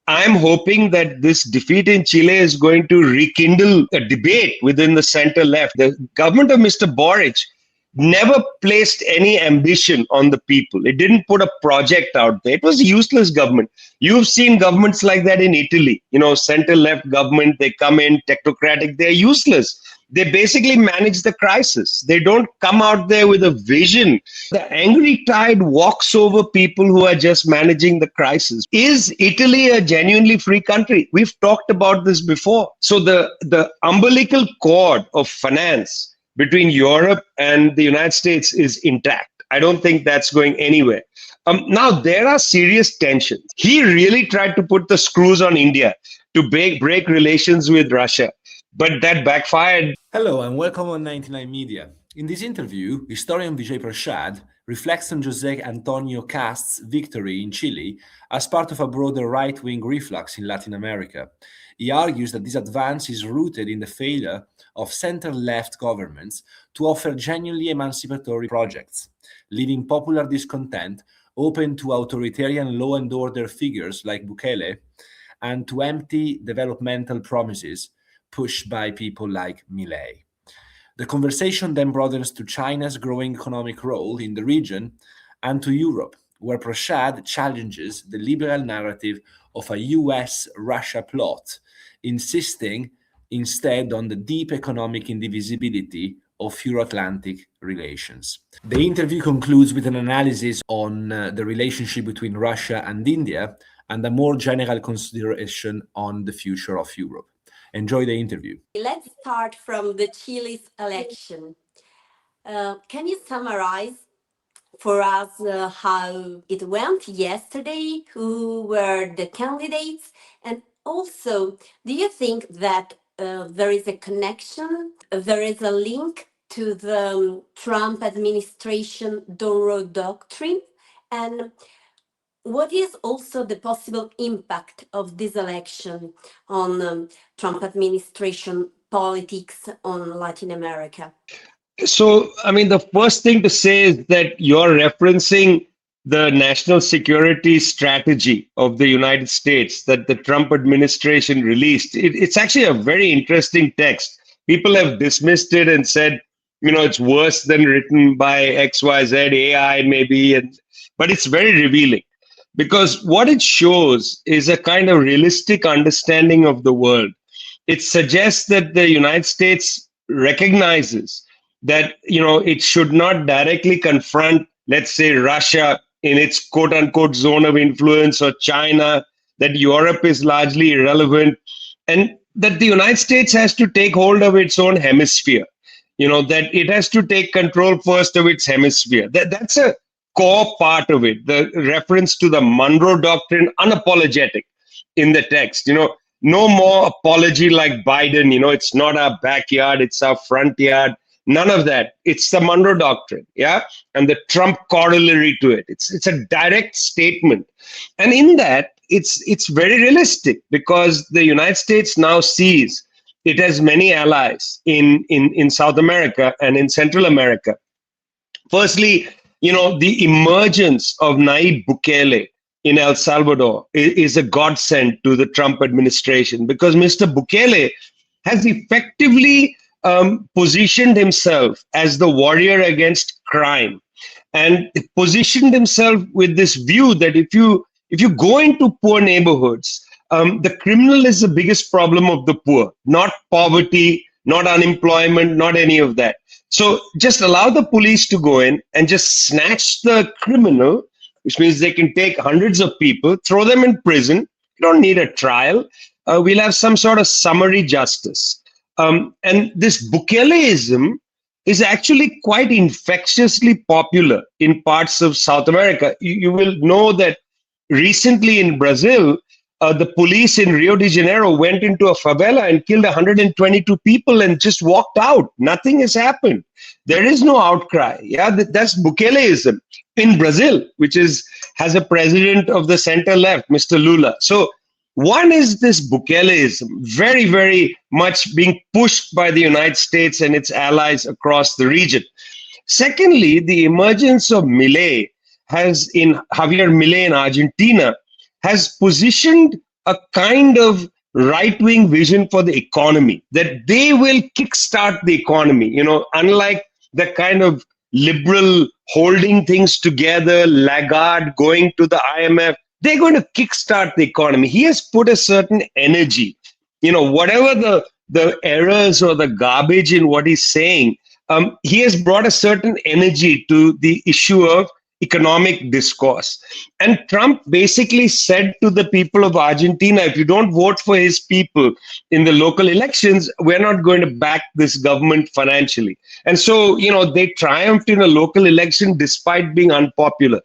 I'm hoping that this defeat in Chile is going to rekindle a debate within the center left. The government of Mr. Boric never placed any ambition on the people. It didn't put a project out there. It was a useless government. You've seen governments like that in Italy. Center left government, they come in technocratic, they're useless. They basically manage the crisis. They don't come out there with a vision. The angry tide walks over people who are just managing the crisis. Is Italy a genuinely free country? We've talked about this before. So the umbilical cord of finance between Europe and the United States is intact. I don't think that's going anywhere. Now, there are serious tensions. He really tried to put the screws on India to break relations with Russia, but that backfired. Hello and welcome on 99 Media. In this interview, historian Vijay Prashad reflects on José Antonio Cast's victory in Chile as part of a broader right-wing reflux in Latin America. He argues that this advance is rooted in the failure of center-left governments to offer genuinely emancipatory projects, leaving popular discontent open to authoritarian law and order figures like Bukele and to empty developmental promises pushed by people like Milei. The conversation then broadens to China's growing economic role in the region and to Europe, where Prashad challenges the liberal narrative of a US-Russia plot, insisting instead on the deep economic indivisibility of Euro-Atlantic relations. The interview concludes with an analysis on the relationship between Russia and India and a more general consideration on the future of Europe. Enjoy the interview. Let's start from the Chile's election. Can you summarize for us how it went yesterday? Who were the candidates? And also, do you think that there is a connection, there is a link to the Trump administration Donroe doctrine? And what is also the possible impact of this election on Trump administration politics on Latin America? So, the first thing to say is that you're referencing the national security strategy of the United States that the Trump administration released. It's actually a very interesting text. People have dismissed it and said, it's worse than written by XYZ, AI maybe, but it's very revealing. Because what it shows is a kind of realistic understanding of the world. It suggests that the United States recognizes that, it should not directly confront, let's say, Russia in its quote unquote zone of influence, or China, that Europe is largely irrelevant, and that the United States has to take hold of its own hemisphere, that it has to take control first of its hemisphere. That's a core part of it. The reference to the Monroe Doctrine, unapologetic in the text. No more apology like Biden. It's not our backyard, it's our front yard. None of that. It's the Monroe Doctrine, yeah, and the Trump corollary to it. It's a direct statement, and in that, it's very realistic because the United States now sees it has many allies in South America and in Central America. Firstly, the emergence of Nayib Bukele in El Salvador is a godsend to the Trump administration, because Mr. Bukele has effectively positioned himself as the warrior against crime, and positioned himself with this view that if you go into poor neighborhoods, the criminal is the biggest problem of the poor, not poverty, not unemployment, not any of that. So just allow the police to go in and just snatch the criminal, which means they can take hundreds of people, throw them in prison. You don't need a trial. We'll have some sort of summary justice. And this Bukeleism is actually quite infectiously popular in parts of South America. You will know that recently in Brazil, the police in Rio de Janeiro went into a favela and killed 122 people and just walked out. Nothing has happened. There is no outcry. Yeah, that's Bukeleism in Brazil, which has a president of the center left, Mr. Lula. So one is this Bukeleism, very, very much being pushed by the United States and its allies across the region. Secondly, the emergence of Javier Milei in Argentina, has positioned a kind of right-wing vision for the economy, that they will kickstart the economy, unlike the kind of liberal holding things together, Lagarde going to the IMF. They're going to kickstart the economy. He has put a certain energy, whatever the errors or the garbage in what he's saying, he has brought a certain energy to the issue of economic discourse. And Trump basically said to the people of Argentina, if you don't vote for his people in the local elections, we're not going to back this government financially. And so, they triumphed in a local election despite being unpopular.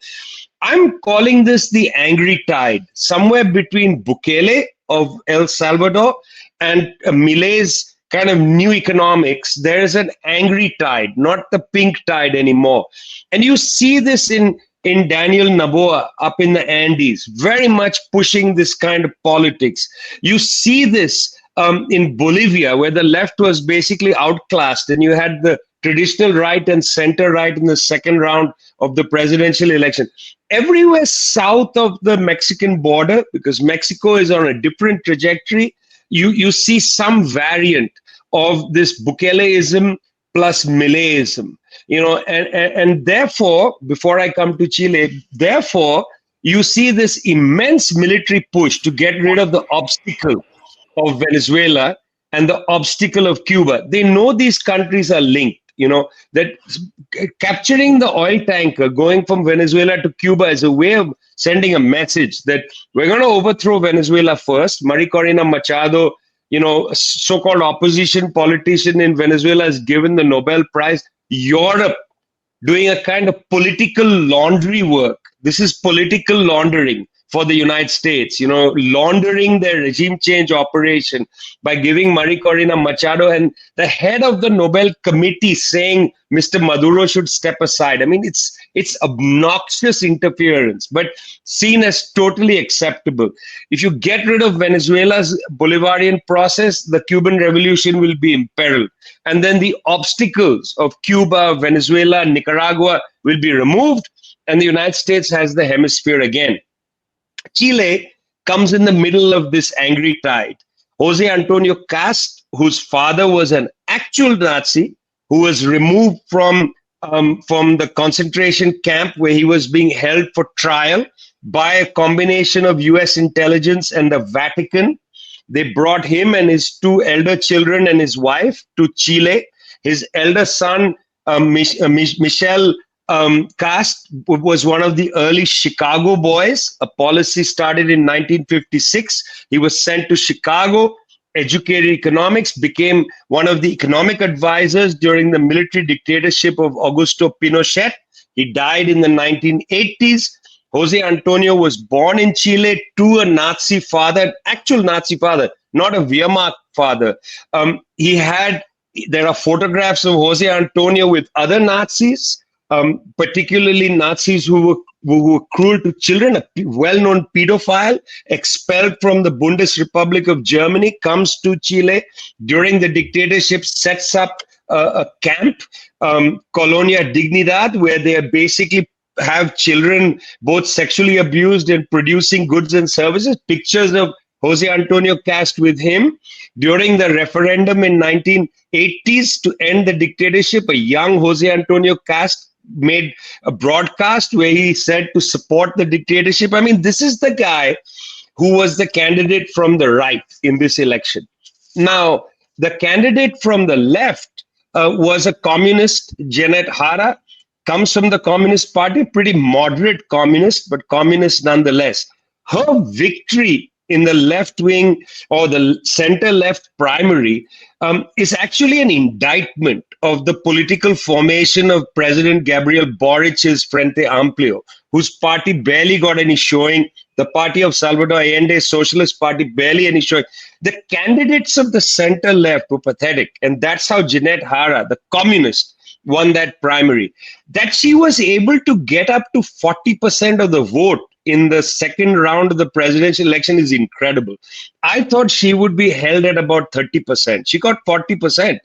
I'm calling this the angry tide, somewhere between Bukele of El Salvador and Milei's kind of new economics. There is an angry tide, not the pink tide anymore. And you see this in Daniel Noboa up in the Andes, very much pushing this kind of politics. You see this in Bolivia, where the left was basically outclassed, and you had the traditional right and center right in the second round of the presidential election. Everywhere south of the Mexican border, because Mexico is on a different trajectory, you see some variant of this Bukeleism plus Mileism, and therefore, before I come to Chile, therefore, you see this immense military push to get rid of the obstacle of Venezuela and the obstacle of Cuba. They know these countries are linked, that capturing the oil tanker going from Venezuela to Cuba is a way of sending a message that we're going to overthrow Venezuela first. Maria Corina Machado, so-called opposition politician in Venezuela, is given the Nobel Prize. Europe doing a kind of political laundry work. This is political laundering for the United States, laundering their regime change operation by giving Maria Corina Machado and the head of the Nobel Committee saying Mr. Maduro should step aside. I mean, it's obnoxious interference, but seen as totally acceptable. If you get rid of Venezuela's Bolivarian process, the Cuban Revolution will be imperiled. And then the obstacles of Cuba, Venezuela, Nicaragua will be removed, and the United States has the hemisphere again. Chile comes in the middle of this angry tide. Jose Antonio Cast, whose father was an actual Nazi, who was removed from the concentration camp where he was being held for trial by a combination of US intelligence and the Vatican. They brought him and his two elder children and his wife to Chile. His elder son, Michel Cast, was one of the early Chicago boys. A policy started in 1956. He was sent to Chicago, educated economics, became one of the economic advisors during the military dictatorship of Augusto Pinochet. He died in the 1980s. Jose Antonio was born in Chile to a Nazi father, actual Nazi father, not a Wehrmacht father. There are photographs of Jose Antonio with other Nazis, particularly Nazis who were cruel to children. A well-known pedophile expelled from the Bundesrepublik of Germany comes to Chile during the dictatorship, sets up a camp, Colonia Dignidad, where they basically have children both sexually abused and producing goods and services. Pictures of Jose Antonio Cast with him. During the referendum in 1980s to end the dictatorship, a young Jose Antonio Cast made a broadcast where he said to support the dictatorship. I mean, this is the guy who was the candidate from the right in this election. Now, the candidate from the left was a communist, Janet Hara, comes from the Communist Party, pretty moderate communist, but communist nonetheless. Her victory in the left wing or the center left primary is actually an indictment of the political formation of President Gabriel Boric's Frente Amplio, whose party barely got any showing. The party of Salvador Allende, Socialist Party, barely any showing. The candidates of the center left were pathetic. And that's how Janet Hara, the communist, won that primary. That she was able to get up to 40% of the vote in the second round of the presidential election is incredible. I thought she would be held at about 30%. She got 40%.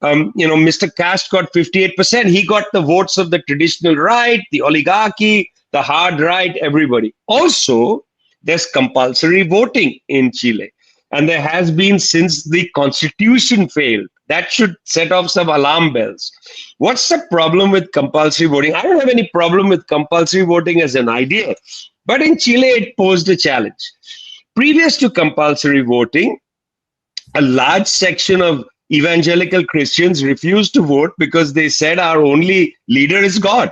Mr. Cast got 58%. He got the votes of the traditional right, the oligarchy, the hard right, everybody. Also, there's compulsory voting in Chile. And there has been since the constitution failed. That should set off some alarm bells. What's the problem with compulsory voting? I don't have any problem with compulsory voting as an idea, but in Chile, it posed a challenge. Previous to compulsory voting, a large section of evangelical Christians refused to vote because they said our only leader is God.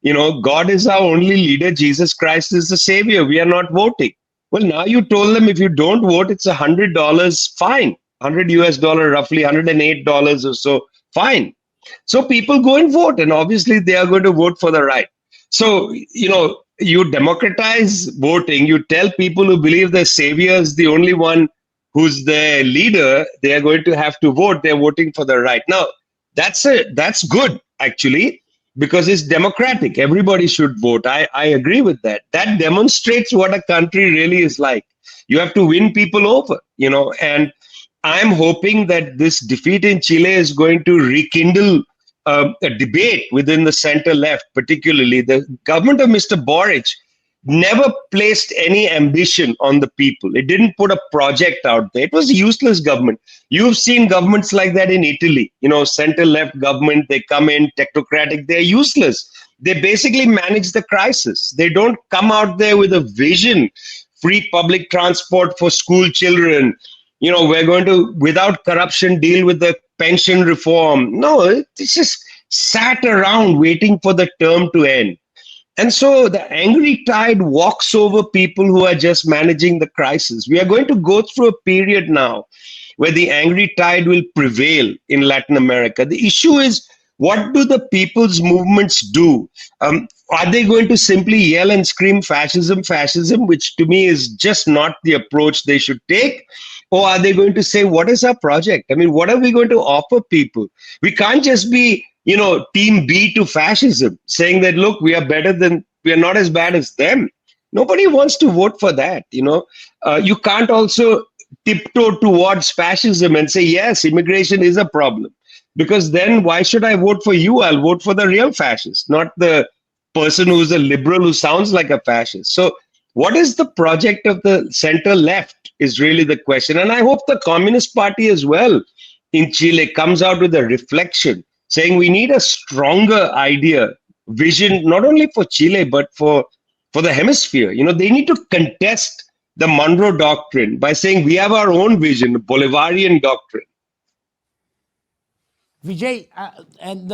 God is our only leader. Jesus Christ is the savior. We are not voting. Well, now you told them if you don't vote, it's $100 fine, 100 US dollar, roughly $108 or so fine. So people go and vote, and obviously they are going to vote for the right. So, you democratize voting, you tell people who believe the savior is the only one who's the leader, they are going to have to vote. They're voting for the right. Now, that's good, actually, because it's democratic. Everybody should vote. I agree with that. That demonstrates what a country really is like. You have to win people over, and I'm hoping that this defeat in Chile is going to rekindle a debate within the center left, particularly. The government of Mr. Boric never placed any ambition on the people. It didn't put a project out there. It was a useless government. You've seen governments like that in Italy, center left government, they come in technocratic, they're useless. They basically manage the crisis. They don't come out there with a vision, free public transport for school children. We're going to, without corruption, deal with the pension reform. No, it's just sat around waiting for the term to end. And so the angry tide walks over people who are just managing the crisis. We are going to go through a period now where the angry tide will prevail in Latin America. The issue is, what do the people's movements do? Are they going to simply yell and scream fascism, which to me is just not the approach they should take? Or are they going to say, what is our project? I mean, what are we going to offer people? We can't just be team B to fascism, saying that, look, we are not as bad as them. Nobody wants to vote for that. You can't also tiptoe towards fascism and say, yes, immigration is a problem. Because then why should I vote for you? I'll vote for the real fascist, not the person who's a liberal who sounds like a fascist. So what is the project of the center left is really the question. And I hope the Communist Party as well in Chile comes out with a reflection saying we need a stronger idea, vision, not only for Chile, but for the hemisphere. They need to contest the Monroe Doctrine by saying we have our own vision, the Bolivarian doctrine. Vijay, and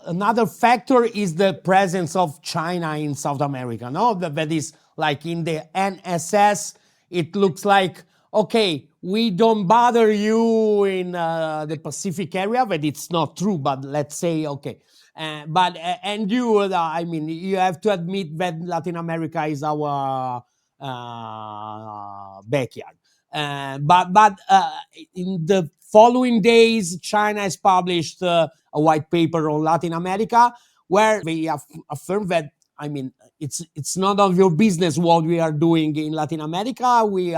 another factor is the presence of China in South America. No, that is like in the NSS, it looks like, okay, we don't bother you in the Pacific area, but it's not true. But let's say, okay, and you, I mean, you have to admit that Latin America is our backyard. But in the following days, China has published a white paper on Latin America where they affirm that, I mean, it's none of your business what we are doing in Latin America. We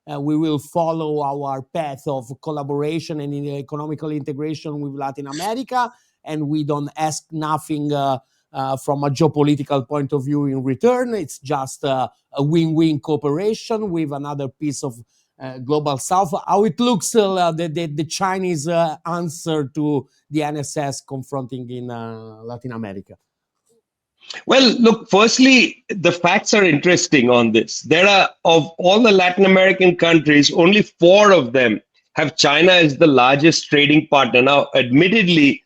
will follow our path of collaboration and economical integration with Latin America, and we don't ask nothing from a geopolitical point of view in return. It's just a win-win cooperation with another piece of global South. How it looks, the Chinese answer to the NSS confronting in Latin America? Well, look, firstly, the facts are interesting on this. There are, of all the Latin American countries, only 4 of them have China as the largest trading partner. Now, admittedly,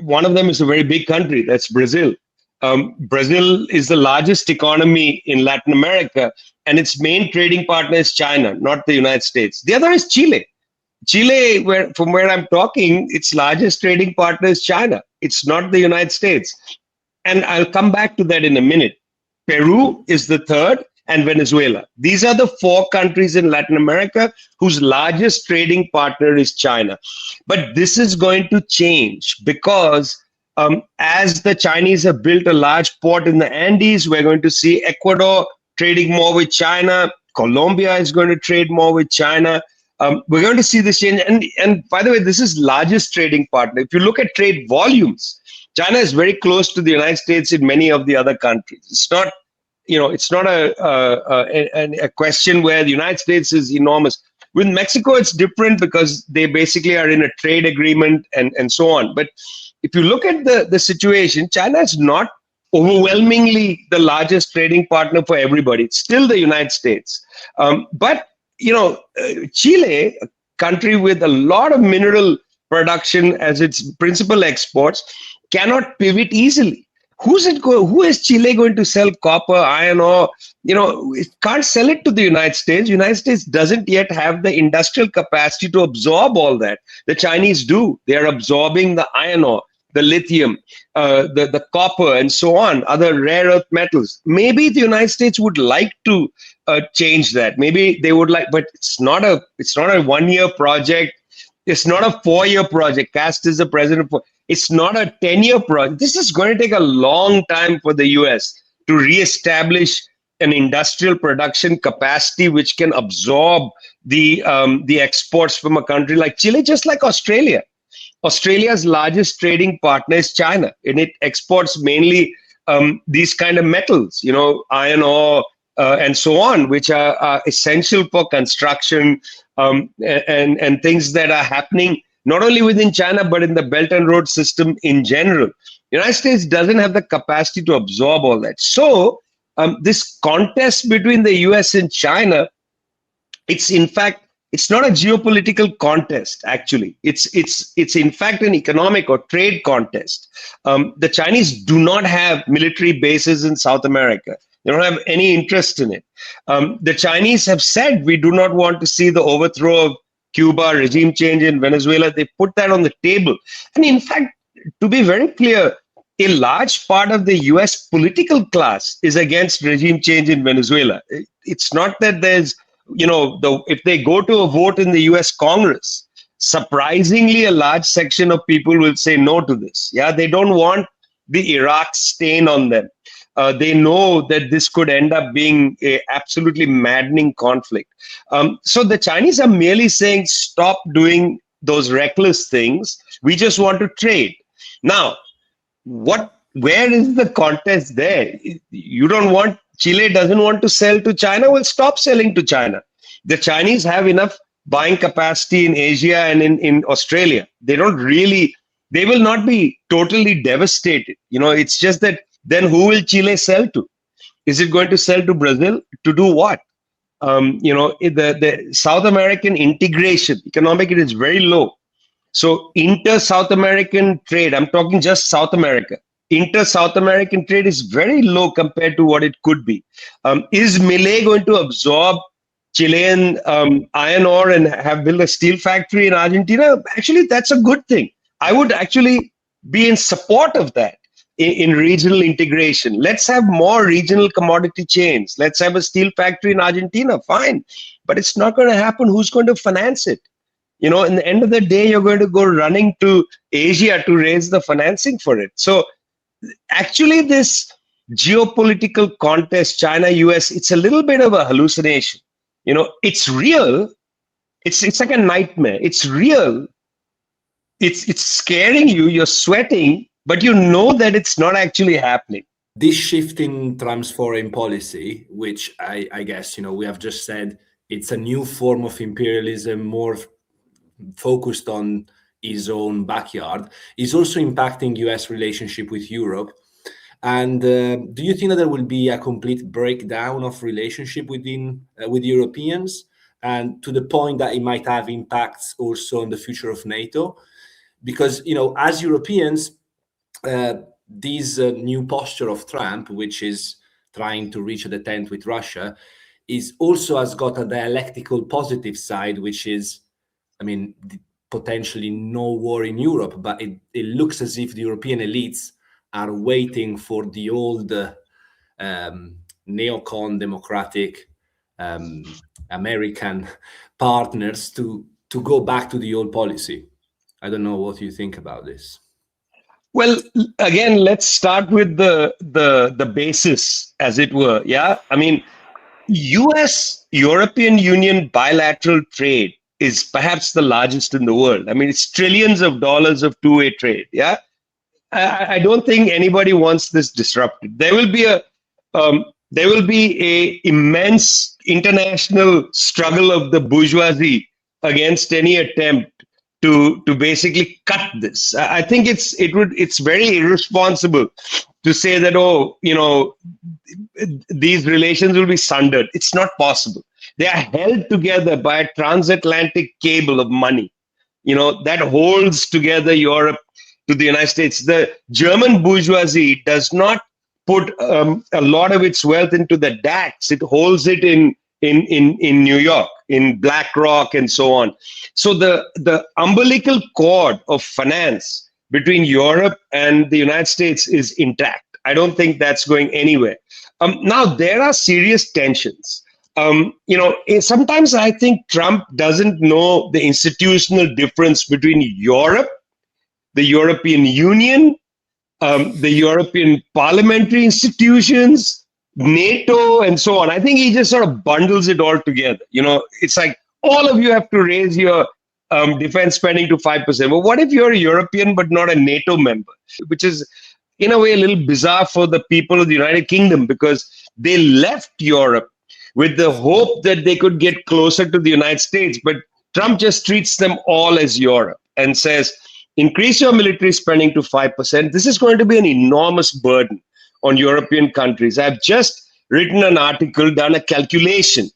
one of them is a very big country, that's Brazil. Brazil is the largest economy in Latin America, and its main trading partner is China, not the United States. The other is Chile. Chile, from where I'm talking, its largest trading partner is China. It's not the United States. And I'll come back to that in a minute. Peru is the third, and Venezuela. These are the 4 countries in Latin America whose largest trading partner is China. But this is going to change because as the Chinese have built a large port in the Andes, we're going to see Ecuador trading more with China. Colombia is going to trade more with China. We're going to see this change. And by the way, this is largest trading partner. If you look at trade volumes, China is very close to the United States in many of the other countries. It's not it's not a question where the United States is enormous. With Mexico, it's different because they basically are in a trade agreement and so on. But if you look at the situation, China is not overwhelmingly the largest trading partner for everybody. It's still the United States. But, Chile, a country with a lot of mineral production as its principal exports, cannot pivot easily. Who is Chile going to sell copper, iron ore? It can't sell it to the United States. United States doesn't yet have the industrial capacity to absorb all that. The Chinese do. They are absorbing the iron ore, the lithium, the copper, and so on, other rare earth metals. Maybe the United States would like to change that. Maybe they would like, but it's not a 1-year project. It's not a 4-year project. Cast is the president for. It's not a 10-year project. This is going to take a long time for the US to reestablish an industrial production capacity which can absorb the exports from a country like Chile, just like Australia. Australia's largest trading partner is China, and it exports mainly these kind of metals, iron ore and so on, which are essential for construction and things that are happening not only within China, but in the Belt and Road system in general. The United States doesn't have the capacity to absorb all that. So this contest between the US and China, it's not a geopolitical contest, actually. It's in fact an economic or trade contest. The Chinese do not have military bases in South America. They don't have any interest in it. The Chinese have said, we do not want to see the overthrow of Cuba, regime change in Venezuela. They put that on the table. And in fact, to be very clear, a large part of the US political class is against regime change in Venezuela. It's not that there's, if they go to a vote in the US Congress, surprisingly, a large section of people will say no to this. Yeah, they don't want the Iraq stain on them. They know that this could end up being a absolutely maddening conflict. So the Chinese are merely saying, stop doing those reckless things. We just want to trade. Now, where is the contest there? Chile doesn't want to sell to China. Well, stop selling to China. The Chinese have enough buying capacity in Asia and in Australia. They will not be totally devastated. It's just that then who will Chile sell to? Is it going to sell to Brazil? To do what? The South American integration, economic, it is very low. So inter-South American trade, I'm talking just South America. Inter-South American trade is very low compared to what it could be. Is Milei going to absorb Chilean iron ore and build a steel factory in Argentina? Actually, that's a good thing. I would actually be in support of that. In regional integration. Let's have more regional commodity chains. Let's have a steel factory in Argentina. Fine. But it's not going to happen. Who's going to finance it? In the end of the day, you're going to go running to Asia to raise the financing for it. So actually, this geopolitical contest, China, US, it's a little bit of a hallucination. It's real. It's like a nightmare. It's real. It's scaring you. You're sweating. But you know that it's not actually happening. This shift in Trump's foreign policy, which I guess, we have just said, it's a new form of imperialism, more focused on his own backyard, is also impacting US relationship with Europe. And do you think that there will be a complete breakdown of relationship with Europeans, and to the point that it might have impacts also on the future of NATO? Because, as Europeans, this new posture of Trump, which is trying to reach a detente with Russia, has got a dialectical positive side, which is, potentially no war in Europe, but it looks as if the European elites are waiting for the old neocon democratic American partners to go back to the old policy. I don't know what you think about this. Well, again, let's start with the basis, as it were. Yeah, US-European Union bilateral trade is perhaps the largest in the world. It's trillions of dollars of two-way trade. Yeah, I don't think anybody wants this disrupted. There will be there will be a immense international struggle of the bourgeoisie against any attempt to basically cut this. I think it's very irresponsible to say that, oh, these relations will be sundered. It's not possible. They are held together by a transatlantic cable of money, that holds together Europe to the United States. The German bourgeoisie does not put a lot of its wealth into the DAX. It holds it in New York, in BlackRock, and so on. So the umbilical cord of finance between Europe and the United States is intact. I don't think that's going anywhere. Now, there are serious tensions. Sometimes I think Trump doesn't know the institutional difference between Europe, the European Union, the European parliamentary institutions, NATO, and so on. I think he just sort of bundles it all together. It's like all of you have to raise your defense spending to 5%. Well, what if you're a European but not a NATO member? Which is, in a way, a little bizarre for the people of the United Kingdom, because they left Europe with the hope that they could get closer to the United States. But Trump just treats them all as Europe and says, increase your military spending to 5%. This is going to be an enormous burden on European countries. I've just written an article, done a calculation.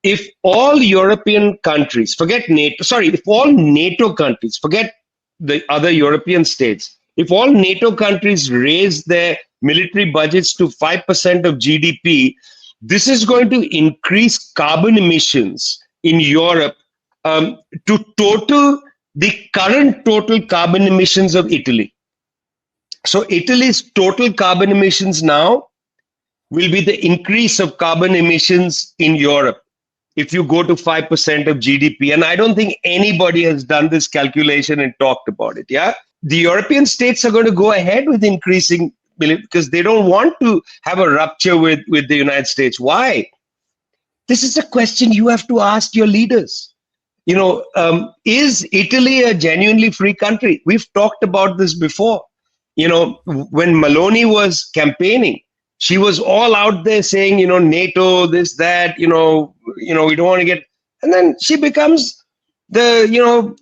If all European countries, if all NATO countries, forget the other European states, if all NATO countries raise their military budgets to 5% of GDP, this is going to increase carbon emissions in Europe to the current total carbon emissions of Italy. So Italy's total carbon emissions now will be the increase of carbon emissions in Europe if you go to 5% of GDP. And I don't think anybody has done this calculation and talked about it. Yeah, the European states are going to go ahead with increasing because they don't want to have a rupture with the United States. Why? This is a question you have to ask your leaders. Is Italy a genuinely free country? We've talked about this before. When Meloni was campaigning, she was all out there saying, NATO, this, that, we don't want to get, and then she becomes the,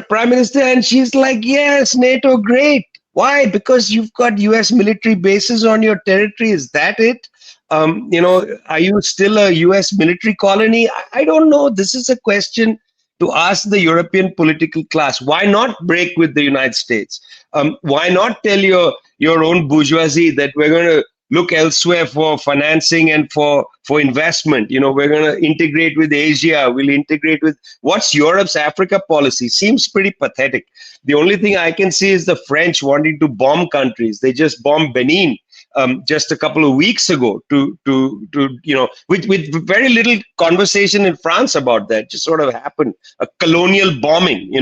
prime minister, and she's like, yes, NATO, great. Why? Because you've got US military bases on your territory. Is that it? Are you still a US military colony? I don't know. This is a question to ask the European political class. Why not break with the United States? Why not tell your own bourgeoisie that we're going to look elsewhere for financing and for investment? We're going to integrate with Asia. We'll integrate with... What's Europe's Africa policy? Seems pretty pathetic. The only thing I can see is the French wanting to bomb countries. They just bombed Benin just a couple of weeks ago with very little conversation in France about that. Just sort of happened, a colonial bombing.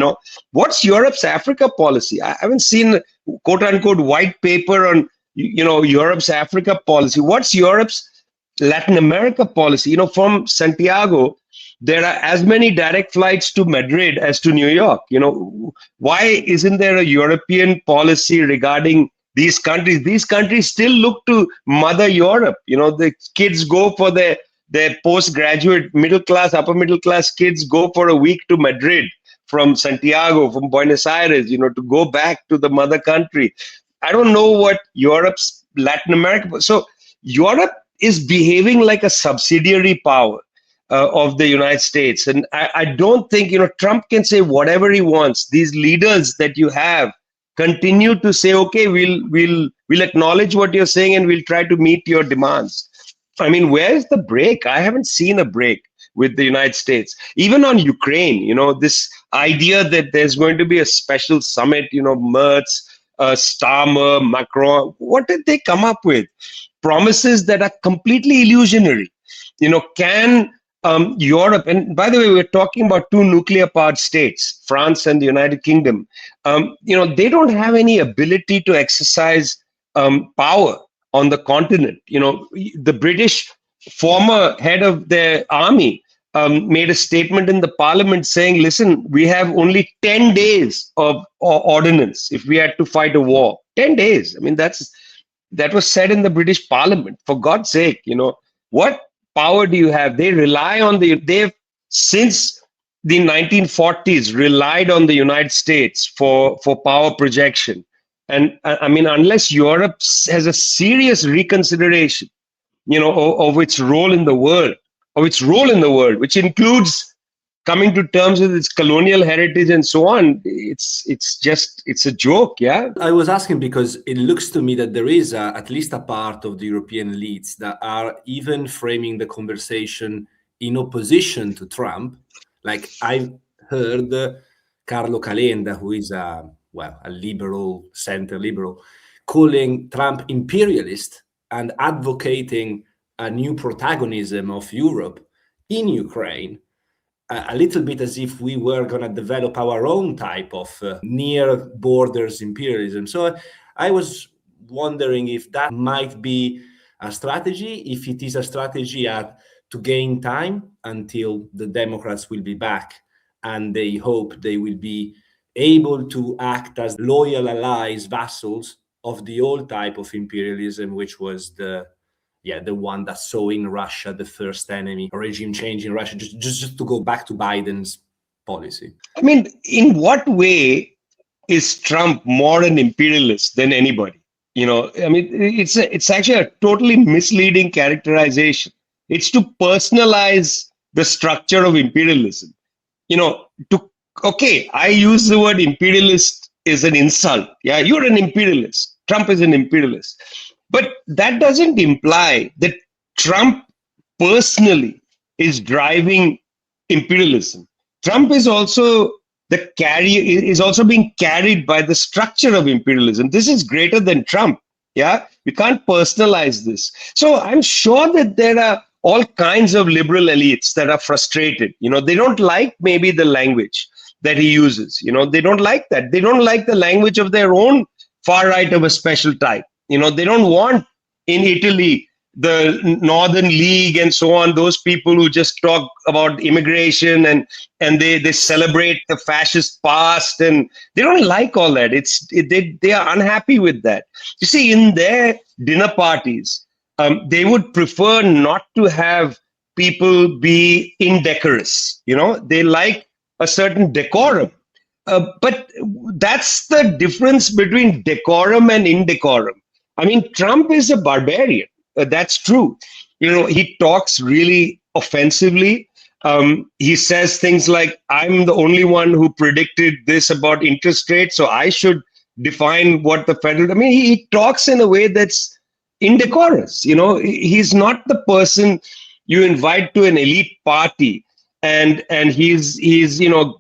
What's Europe's Africa policy? I haven't seen quote unquote white paper on Europe's Africa policy. What's Europe's Latin America policy? From Santiago, there are as many direct flights to Madrid as to New York. Why isn't there a European policy regarding these countries? These countries still look to Mother Europe. The kids go for their postgraduate middle class, upper middle class kids go for a week to Madrid from Santiago, from Buenos Aires, to go back to the mother country. I don't know what Europe's Latin America. So Europe is behaving like a subsidiary power of the United States. And I don't think, Trump can say whatever he wants. These leaders that you have continue to say, okay, we'll acknowledge what you're saying and we'll try to meet your demands. I mean, where's the break? I haven't seen a break with the United States. Even on Ukraine, this idea that there's going to be a special summit, Merz, Starmer, Macron, what did they come up with? Promises that are completely illusionary. Can Europe, and by the way, we're talking about two nuclear powered states, France and the United Kingdom. They don't have any ability to exercise power on the continent. The British former head of their army made a statement in the parliament saying, listen, we have only 10 days of ordnance if we had to fight a war. 10 days. I mean, that was said in the British parliament. For God's sake, What power do you have? They rely on they've since the 1940s relied on the United States for power projection. And I mean, unless Europe has a serious reconsideration, of its role in the world, which includes coming to terms with its colonial heritage and so on, it's a joke. Yeah. I was asking because it looks to me that there is at least a part of the European elites that are even framing the conversation in opposition to Trump. Like I've heard Carlo Calenda, who is a liberal, center liberal, calling Trump imperialist and advocating a new protagonism of Europe in Ukraine, a little bit as if we were going to develop our own type of near borders imperialism. So I was wondering if that might be a strategy, if it is a strategy to gain time until the Democrats will be back, and they hope they will be able to act as loyal allies, vassals of the old type of imperialism, which was the one that saw in Russia the first enemy, a regime change in Russia, just to go back to Biden's policy. I mean, in what way is Trump more an imperialist than anybody? I mean, it's actually a totally misleading characterization. It's to personalize the structure of imperialism. I use the word imperialist is an insult. Yeah, you're an imperialist. Trump is an imperialist. But that doesn't imply that Trump personally is driving imperialism. Trump is also being carried by the structure of imperialism. This is greater than Trump. Yeah, we can't personalize this. So I'm sure that there are all kinds of liberal elites that are frustrated. They don't like maybe the language that he uses. They don't like that. They don't like the language of their own far right of a special type. They don't want in Italy the Northern League and so on, those people who just talk about immigration and they celebrate the fascist past, and they don't like all that. They are unhappy with that. You see, in their dinner parties, they would prefer not to have people be indecorous. They like a certain decorum. But that's the difference between decorum and indecorum. I mean, Trump is a barbarian. That's true. He talks really offensively. He says things like, I'm the only one who predicted this about interest rates, so I should define what the federal... I mean, he talks in a way that's indecorous. He's not the person you invite to an elite party and he's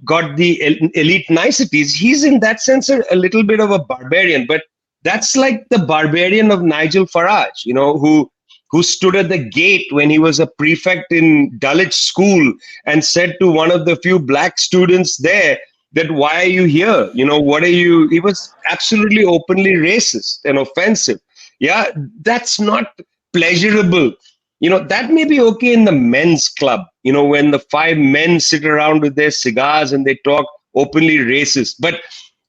got the elite niceties. He's in that sense a little bit of a barbarian, but that's like the barbarian of Nigel Farage, who stood at the gate when he was a prefect in Dulwich School and said to one of the few black students there that, why are you here? What are you? He was absolutely openly racist and offensive. Yeah, that's not pleasurable. That may be okay in the men's club, when the 5 men sit around with their cigars and they talk openly racist. But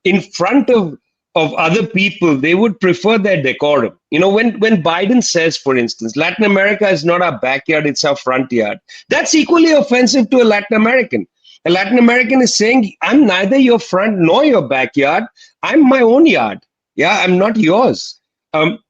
in front of other people, they would prefer their decorum. When Biden says, for instance, Latin America is not our backyard, it's our front yard, that's equally offensive to a Latin American. A Latin American is saying, I'm neither your front nor your backyard. I'm my own yard. Yeah, I'm not yours.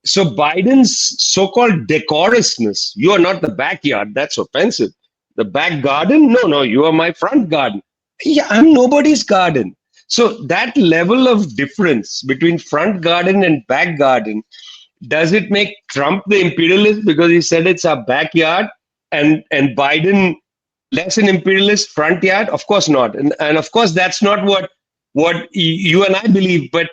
So Biden's so-called decorousness, you are not the backyard, that's offensive. The back garden? No, you are my front garden. Yeah, I'm nobody's garden. So that level of difference between front garden and back garden, does it make Trump the imperialist because he said it's our backyard, and Biden less an imperialist, front yard? Of course not. And of course, that's not what you and I believe. But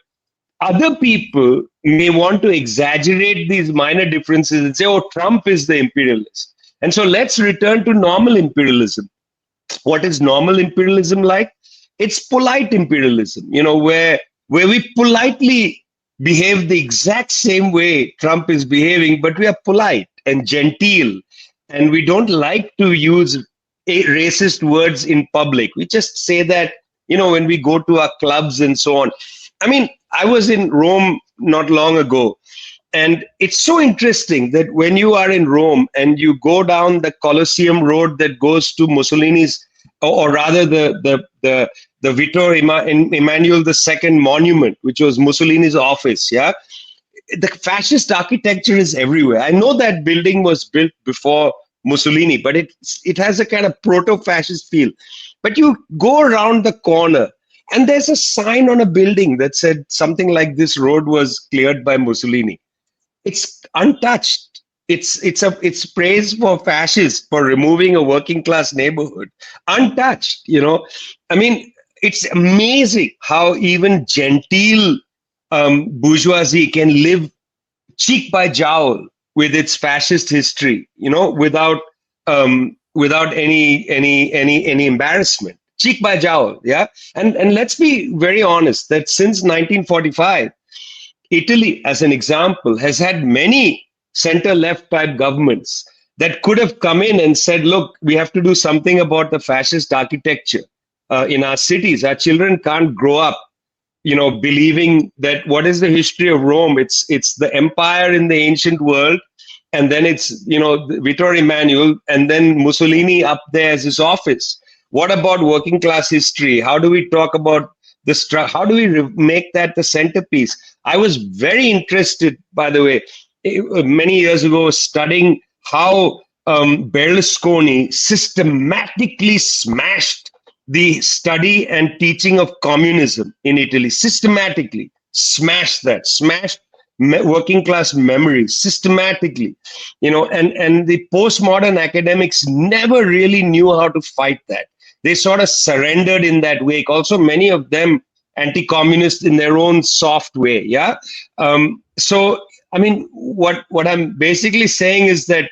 other people may want to exaggerate these minor differences and say, oh, Trump is the imperialist. And so let's return to normal imperialism. What is normal imperialism like? It's polite imperialism, where we politely behave the exact same way Trump is behaving, but we are polite and genteel, and we don't like to use racist words in public. We just say that, when we go to our clubs and so on. I mean, I was in Rome not long ago, And it's so interesting that when you are in Rome and you go down the Colosseum road that goes to Mussolini's, or rather the Vittor Emmanuel II monument, which was Mussolini's office, yeah, the fascist architecture is everywhere. I know that building was built before Mussolini, but it has a kind of proto-fascist feel. But you go around the corner, and there's a sign on a building that said something like, "This road was cleared by Mussolini." It's untouched. It's praise for fascists for removing a working class neighborhood, untouched. I mean, it's amazing how even genteel bourgeoisie can live cheek by jowl with its fascist history, without any embarrassment, cheek by jowl, yeah. And let's be very honest that since 1945, Italy, as an example, has had many center-left type governments that could have come in and said, "Look, we have to do something about the fascist architecture in our cities. Our children can't grow up believing that what is the history of Rome? It's the empire in the ancient world, and then it's Vittor Emmanuel, and then Mussolini up there as his office. What about working class history? How do we talk about how do we make that the centerpiece?" I was very interested, by the way, many years ago, studying how Berlusconi systematically smashed the study and teaching of communism in Italy. Systematically smashed working class memory systematically, and the postmodern academics never really knew how to fight that. They sort of surrendered in that wake. Also, many of them anti-communist in their own soft way. Yeah. So, I mean, what I'm basically saying is that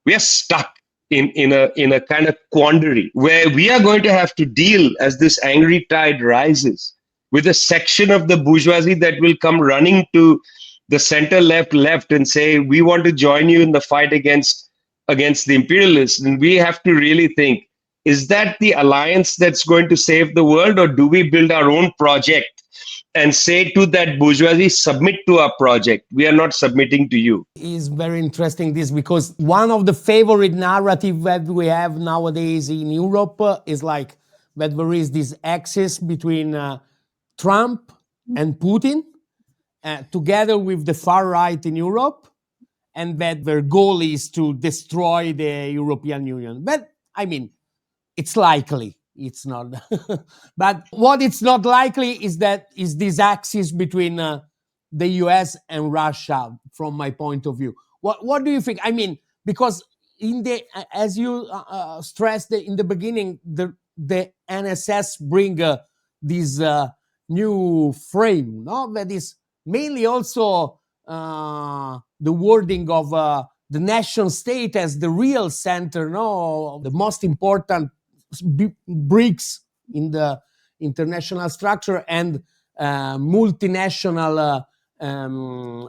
we are stuck in a kind of quandary where we are going to have to deal, as this angry tide rises, with a section of the bourgeoisie that will come running to the center left and say, "We want to join you in the fight against the imperialists." And we have to really think, is that the alliance that's going to save the world, or do we build our own project and say to that bourgeoisie, "Submit to our project. We are not submitting to you"? It's very interesting this, because one of the favorite narrative that we have nowadays in Europe is like that there is this axis between Trump and Putin, together with the far right in Europe, and that their goal is to destroy the European Union. But I mean, it's likely. It's not. But what it's not likely is this axis between the US and Russia, from my point of view. What do you think? I mean, because as you stressed in the beginning, the NSS bring this new frame, no? That is mainly also the wording of the nation state as the real center, no, the most important bricks in the international structure, and multinational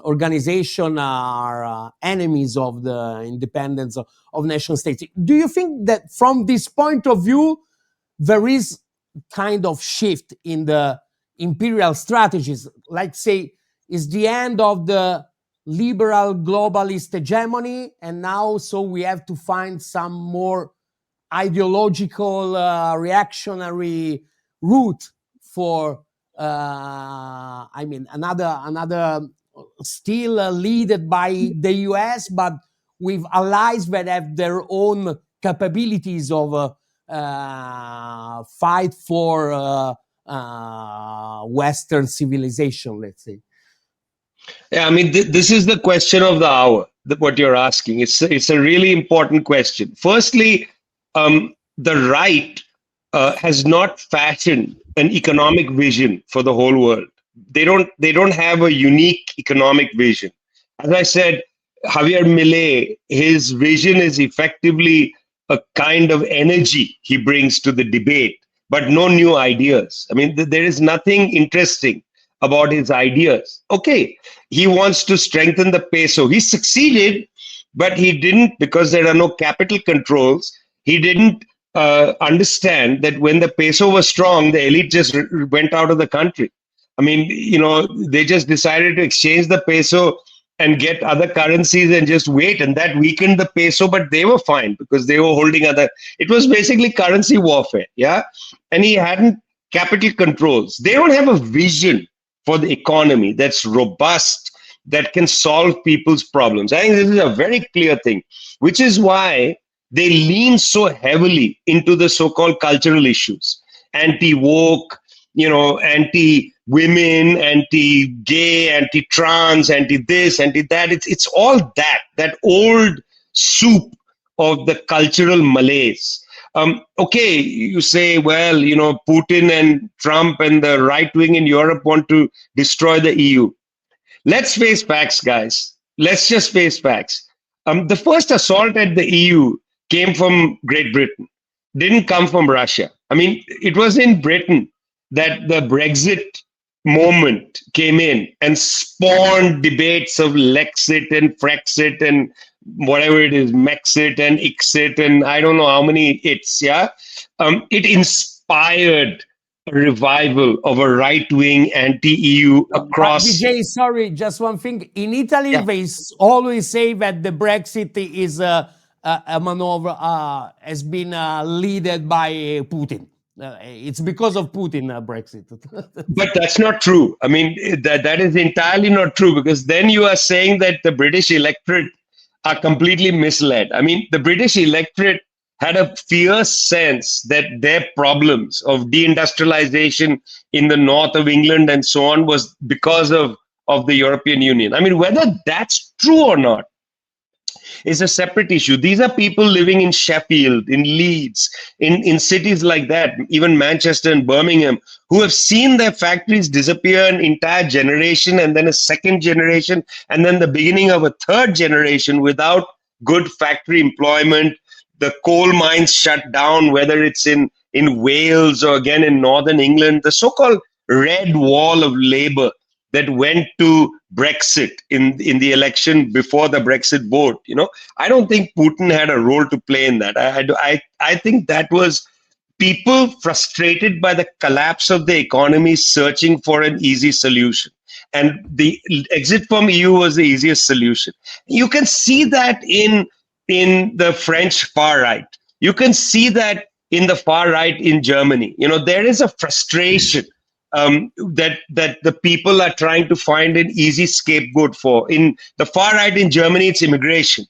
organization are enemies of the independence of nation states. Do you think that from this point of view there is kind of shift in the imperial strategies, like say is the end of the liberal globalist hegemony, and now so we have to find some more ideological reactionary route for I mean another still led by the US, but with allies that have their own capabilities of fight for Western civilization, let's say. Yeah, I mean, this is the question of the hour, what you're asking. It's a really important question. Firstly, the right has not fashioned an economic vision for the whole world. They don't have a unique economic vision. As I said, Javier Milei, his vision is effectively a kind of energy he brings to the debate, but no new ideas. I mean, there is nothing interesting about his ideas. Okay, he wants to strengthen the peso. He succeeded, but he didn't, because there are no capital controls, he didn't understand that when the peso was strong, the elite just went out of the country. I mean, they just decided to exchange the peso and get other currencies and just wait. And that weakened the peso, but they were fine because they were holding other. It was basically currency warfare. Yeah. And he hadn't capital controls. They don't have a vision for the economy that's robust, that can solve people's problems. I think this is a very clear thing, which is why they lean so heavily into the so-called cultural issues, anti-woke, anti-women, anti-gay, anti-trans, anti-this, anti-that. It's all that old soup of the cultural malaise. Okay, you say, well, Putin and Trump and the right wing in Europe want to destroy the EU. Let's face facts, guys. Let's just face facts. The first assault at the EU came from Great Britain, didn't come from Russia. I mean, it was in Britain that the Brexit moment came in and spawned debates of Lexit and Frexit and whatever it is, Mexit and Ixit and I don't know how many it's, yeah. It inspired a revival of a right-wing anti-EU across. Vijay, sorry, just one thing. In Italy, they always say that the Brexit is a maneuver, has been led by Putin. It's because of Putin, Brexit. But that's not true. I mean, that is entirely not true, because then you are saying that the British electorate are completely misled. I mean, the British electorate had a fierce sense that their problems of deindustrialization in the north of England and so on was because of the European Union. I mean, whether that's true or not is a separate issue. These are people living in Sheffield, in Leeds, in cities like that, even Manchester and Birmingham, who have seen their factories disappear an entire generation, and then a second generation, and then the beginning of a third generation without good factory employment. The coal mines shut down, whether it's in Wales or again in northern England. The so-called red wall of labor that went to Brexit in the election before the Brexit vote. I don't think Putin had a role to play in that. I think that was people frustrated by the collapse of the economy searching for an easy solution. And the exit from EU was the easiest solution. You can see that in the French far right. You can see that in the far right in Germany. There is a frustration that the people are trying to find an easy scapegoat for. In the far right in Germany, it's immigration.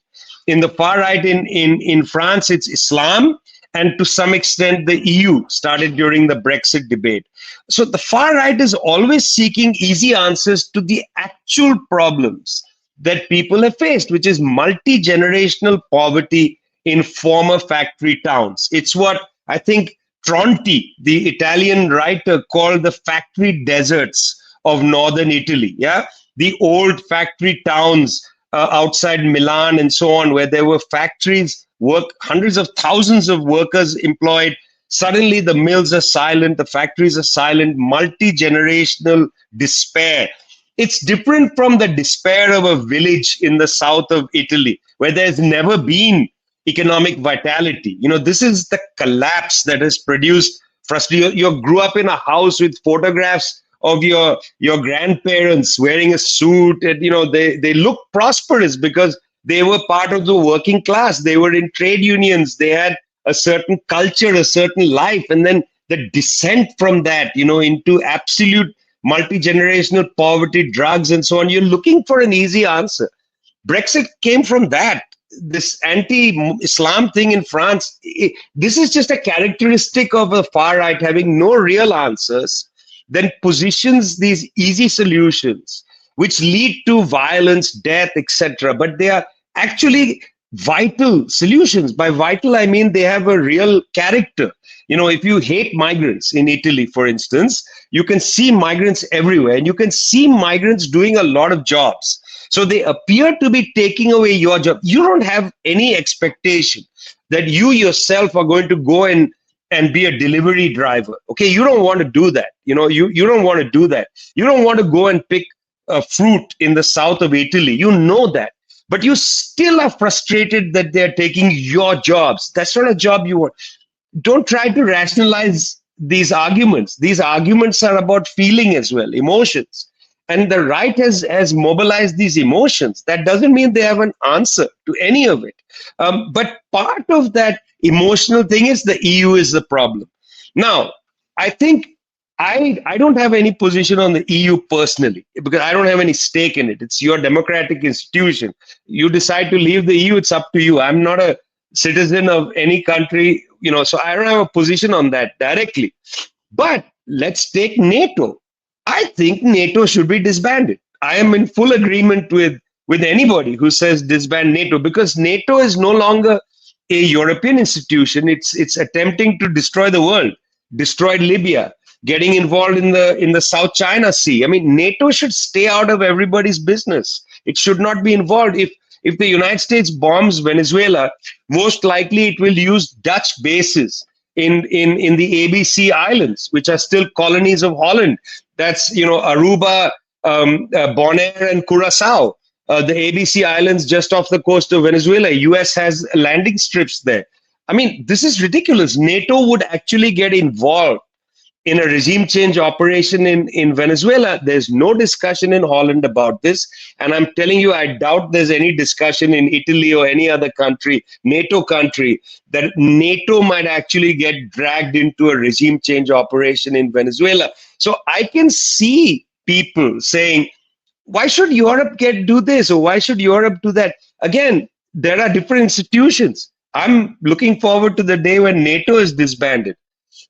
In the far right in France, it's Islam. And to some extent, the EU started during the Brexit debate. So the far right is always seeking easy answers to the actual problems that people have faced, which is multi-generational poverty in former factory towns. It's what I think Tronti, the Italian writer, called the factory deserts of northern Italy. Yeah, the old factory towns outside Milan and so on, where there were factories, hundreds of thousands of workers employed. Suddenly the mills are silent, the factories are silent, multi-generational despair. It's different from the despair of a village in the south of Italy, where there's never been economic vitality. This is the collapse that has produced frustration. You grew up in a house with photographs of your grandparents wearing a suit, and they look prosperous because they were part of the working class. They were in trade unions. They had a certain culture, a certain life, and then the descent from that, into absolute multi-generational poverty, drugs, and so on. You're looking for an easy answer. Brexit came from that. This anti-Islam thing in France, this is just a characteristic of the far right having no real answers, then positions these easy solutions, which lead to violence, death, etc. But they are actually vital solutions. By vital, I mean they have a real character. If you hate migrants in Italy, for instance, you can see migrants everywhere, and you can see migrants doing a lot of jobs. So they appear to be taking away your job. You don't have any expectation that you yourself are going to go and be a delivery driver. Okay, you don't want to do that. You don't want to do that. You don't want to go and pick fruit in the south of Italy. You know that. But you still are frustrated that they're taking your jobs. That's not a job you want. Don't try to rationalize these arguments. These arguments are about feeling as well, emotions. and the right has mobilized these emotions. That doesn't mean they have an answer to any of it. But part of that emotional thing is the EU is the problem. Now, I think I don't have any position on the EU personally because I don't have any stake in it. It's your democratic institution. You decide to leave the EU, it's up to you. I'm not a citizen of any country, so I don't have a position on that directly. But let's take NATO. I think NATO should be disbanded. I am in full agreement with anybody who says disband NATO, because NATO is no longer a European institution. It's attempting to destroy the world, destroyed Libya, getting involved in the South China Sea. I mean, NATO should stay out of everybody's business. It should not be involved. If the United States bombs Venezuela, most likely it will use Dutch bases in the ABC Islands, which are still colonies of Holland. That's Aruba, Bonaire, and Curacao. The ABC Islands just off the coast of Venezuela. US has landing strips there. I mean, this is ridiculous. NATO would actually get involved in a regime change operation in Venezuela. There's no discussion in Holland about this. And I'm telling you, I doubt there's any discussion in Italy or any other country, NATO country, that NATO might actually get dragged into a regime change operation in Venezuela. So I can see people saying, why should Europe do this, or why should Europe do that? Again, there are different institutions. I'm looking forward to the day when NATO is disbanded.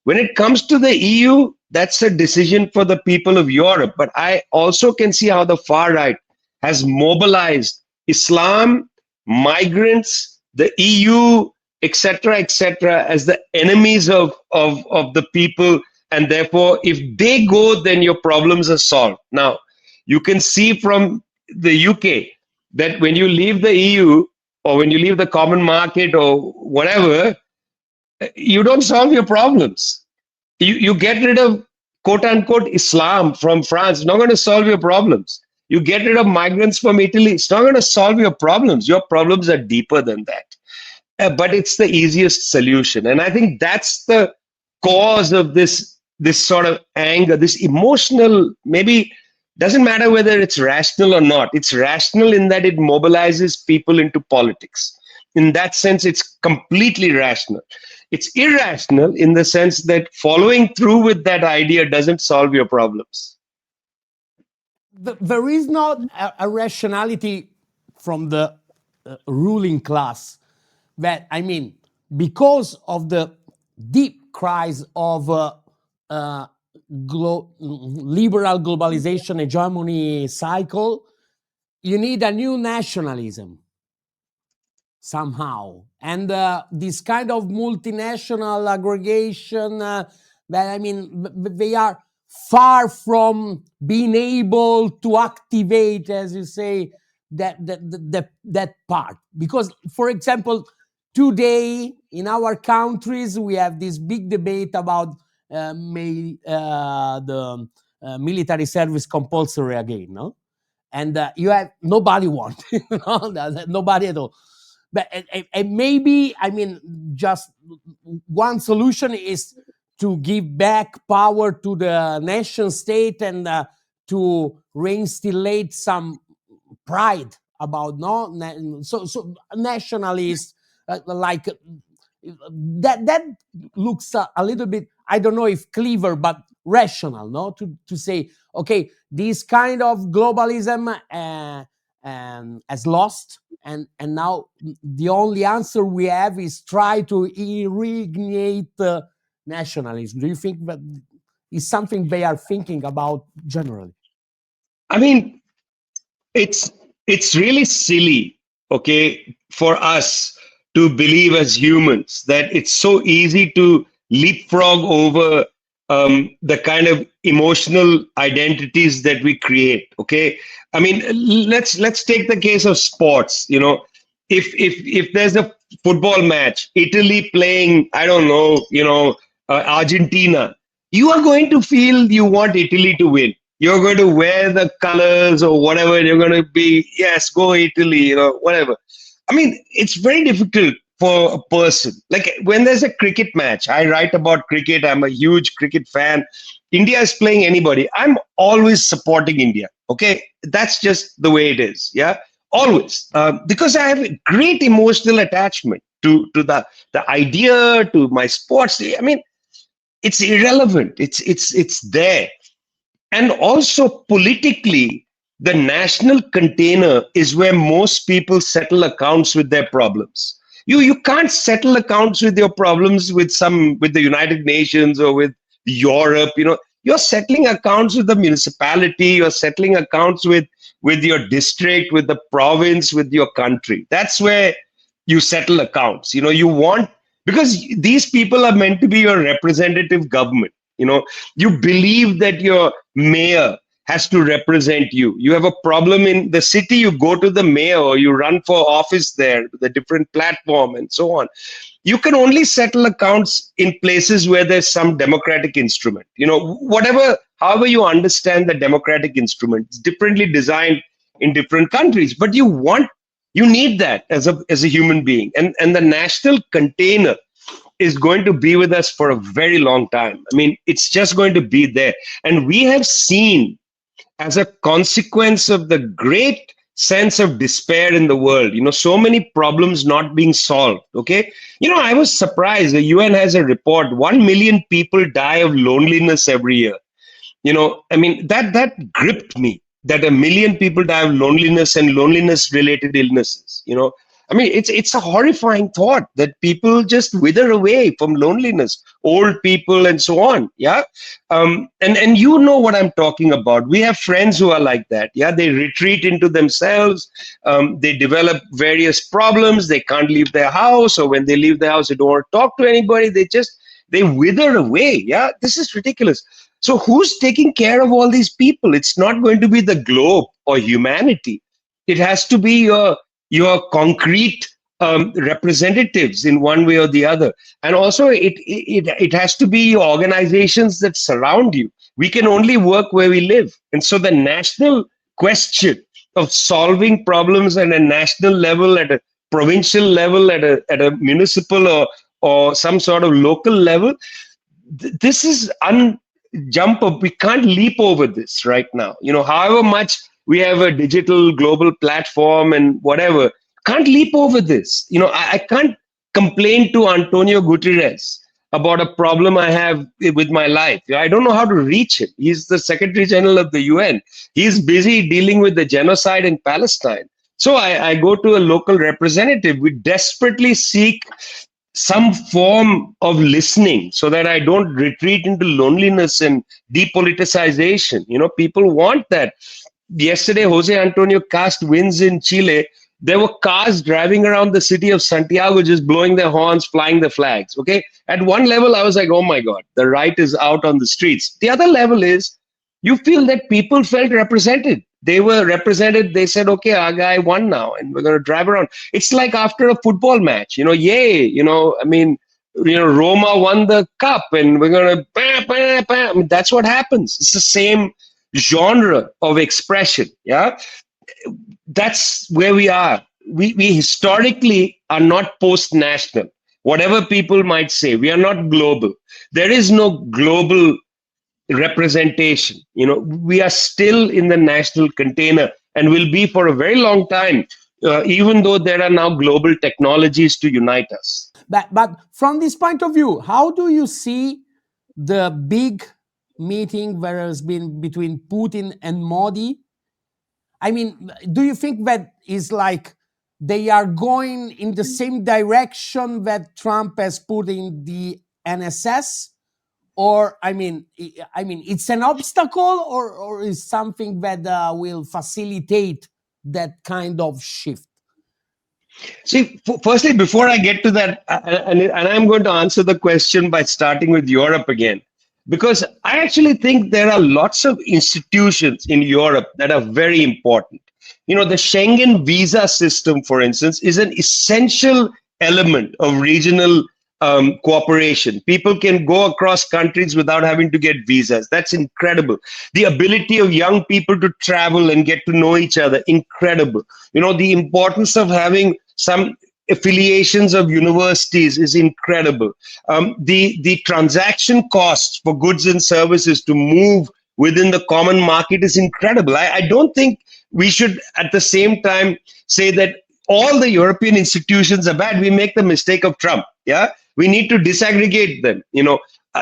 When it comes to the EU, that's a decision for the people of Europe. But I also can see how the far right has mobilized Islam, migrants, the EU, etc., as the enemies of the people. And therefore, if they go, then your problems are solved. Now, you can see from the UK that when you leave the EU, or when you leave the common market or whatever, you don't solve your problems. You get rid of quote unquote Islam from France, it's not going to solve your problems. You get rid of migrants from Italy, it's not going to solve your problems. Your problems are deeper than that. But it's the easiest solution. And I think that's the cause of this sort of anger, this emotional, maybe doesn't matter whether it's rational or not. It's rational in that it mobilizes people into politics. In that sense, it's completely rational. It's irrational in the sense that following through with that idea doesn't solve your problems. There is not a rationality from the ruling class that, I mean, because of the deep cries of liberal globalization hegemony cycle, you need a new nationalism somehow. And this kind of multinational aggregation that, I mean, they are far from being able to activate, as you say, that part. Because, for example, today in our countries, we have this big debate about the military service compulsory again, no? And you have nobody want, nobody at all. But and maybe, I mean, just one solution is to give back power to the nation state and to reinstillate some pride about so nationalists like that looks a little bit, I don't know if clever, but rational, no? To say, okay, this kind of globalism has lost, and now the only answer we have is try to reignite nationalism. Do you think that is something they are thinking about generally? I mean, it's really silly, okay, for us to believe as humans that it's so easy to leapfrog over the kind of emotional identities that we create. Okay, I mean, let's take the case of sports. You know, if there's a football match, Italy playing, I don't know, Argentina, you are going to feel you want Italy to win. You're going to wear the colors or whatever. You're going to be, yes, go Italy, whatever. I mean, it's very difficult for a person. Like when there's a cricket match, I write about cricket. I'm a huge cricket fan. India is playing anybody. I'm always supporting India. Okay. That's just the way it is. Yeah. Always. Because I have a great emotional attachment to the idea, to my sports. I mean, it's irrelevant. It's there. And also politically, the national container is where most people settle accounts with their problems. You can't settle accounts with your problems with the United Nations or with Europe. You're settling accounts with the municipality. You're settling accounts with your district, with the province, with your country. That's where you settle accounts. You want, because these people are meant to be your representative government. You believe that your mayor has to represent you. You have a problem in the city, you go to the mayor, or you run for office there with a different platform and so on. You can only settle accounts in places where there's some democratic instrument. However you understand the democratic instrument, it's differently designed in different countries, but you need that as a human being. And the national container is going to be with us for a very long time. I mean, it's just going to be there. And we have seen, as a consequence of the great sense of despair in the world, so many problems not being solved. Okay. I was surprised. The UN has a report, 1 million people die of loneliness every year. I mean, that gripped me, that 1 million people die of loneliness and loneliness related illnesses. I mean, it's a horrifying thought that people just wither away from loneliness, old people and so on. Yeah. And you know what I'm talking about. We have friends who are like that. Yeah. They retreat into themselves. They develop various problems. They can't leave their house, or when they leave the house, they don't want to talk to anybody. They wither away. Yeah. This is ridiculous. So who's taking care of all these people? It's not going to be the globe or humanity. It has to be your concrete representatives in one way or the other. And also it has to be your organizations that surround you. We can only work where we live. And so the national question of solving problems at a national level, at a provincial level, at a municipal or some sort of local level, this is jump up. We can't leap over this right now. However much we have a digital global platform and whatever, can't leap over this. I can't complain to Antonio Guterres about a problem I have with my life. I don't know how to reach him. He's the Secretary General of the UN. He's busy dealing with the genocide in Palestine. So I go to a local representative. We desperately seek some form of listening so that I don't retreat into loneliness and depoliticization. People want that. Yesterday, Jose Antonio Cast wins in Chile. There were cars driving around the city of Santiago, just blowing their horns, flying the flags. Okay. At one level, I was like, oh my God, the right is out on the streets. The other level is you feel that people felt represented. They were represented. They said, okay, our guy won now and we're going to drive around. It's like after a football match, yay, I mean, Roma won the cup and we're going to, I mean, that's what happens. It's the same genre of expression. Yeah. That's where we are. We historically are not post-national. Whatever people might say, we are not global. There is no global representation. We are still in the national container and will be for a very long time, even though there are now global technologies to unite us. But from this point of view, how do you see the big meeting that has been between Putin and Modi? I mean, do you think that is like they are going in the same direction that Trump has put in the NSS? Or, I mean, it's an obstacle or is something that will facilitate that kind of shift? See, firstly, before I get to that, and I'm going to answer the question by starting with Europe again, because I actually think there are lots of institutions in Europe that are very important. The Schengen visa system, for instance, is an essential element of regional cooperation. People can go across countries without having to get visas. That's incredible. The ability of young people to travel and get to know each other, incredible. The importance of having some affiliations of universities is incredible. The transaction costs for goods and services to move within the common market is incredible. I don't think we should at the same time say that all the European institutions are bad. We make the mistake of Trump. Yeah, we need to disaggregate them.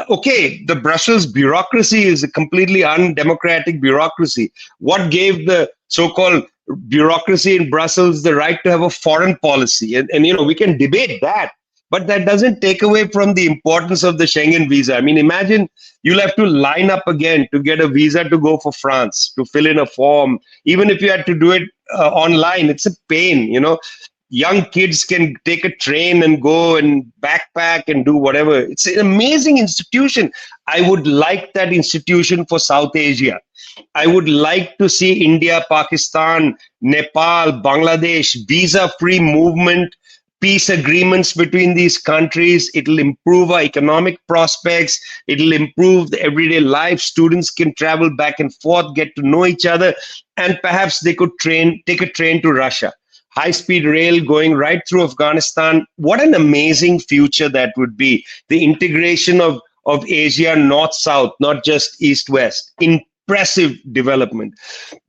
Okay, the Brussels bureaucracy is a completely undemocratic bureaucracy. What gave the so-called bureaucracy in Brussels the right to have a foreign policy? And we can debate that, but that doesn't take away from the importance of the Schengen visa. I mean, imagine you'll have to line up again to get a visa to go for France, to fill in a form. Even if you had to do it online, it's a pain. Young kids can take a train and go and backpack and do whatever. It's an amazing institution. I would like that institution for South Asia. I would like to see India, Pakistan, Nepal, Bangladesh, visa-free movement, peace agreements between these countries. It'll improve our economic prospects. It'll improve the everyday life. Students can travel back and forth, get to know each other, and perhaps they could take a train to Russia. High-speed rail going right through Afghanistan. What an amazing future that would be. The integration of Asia north-south, not just east-west. Impressive development.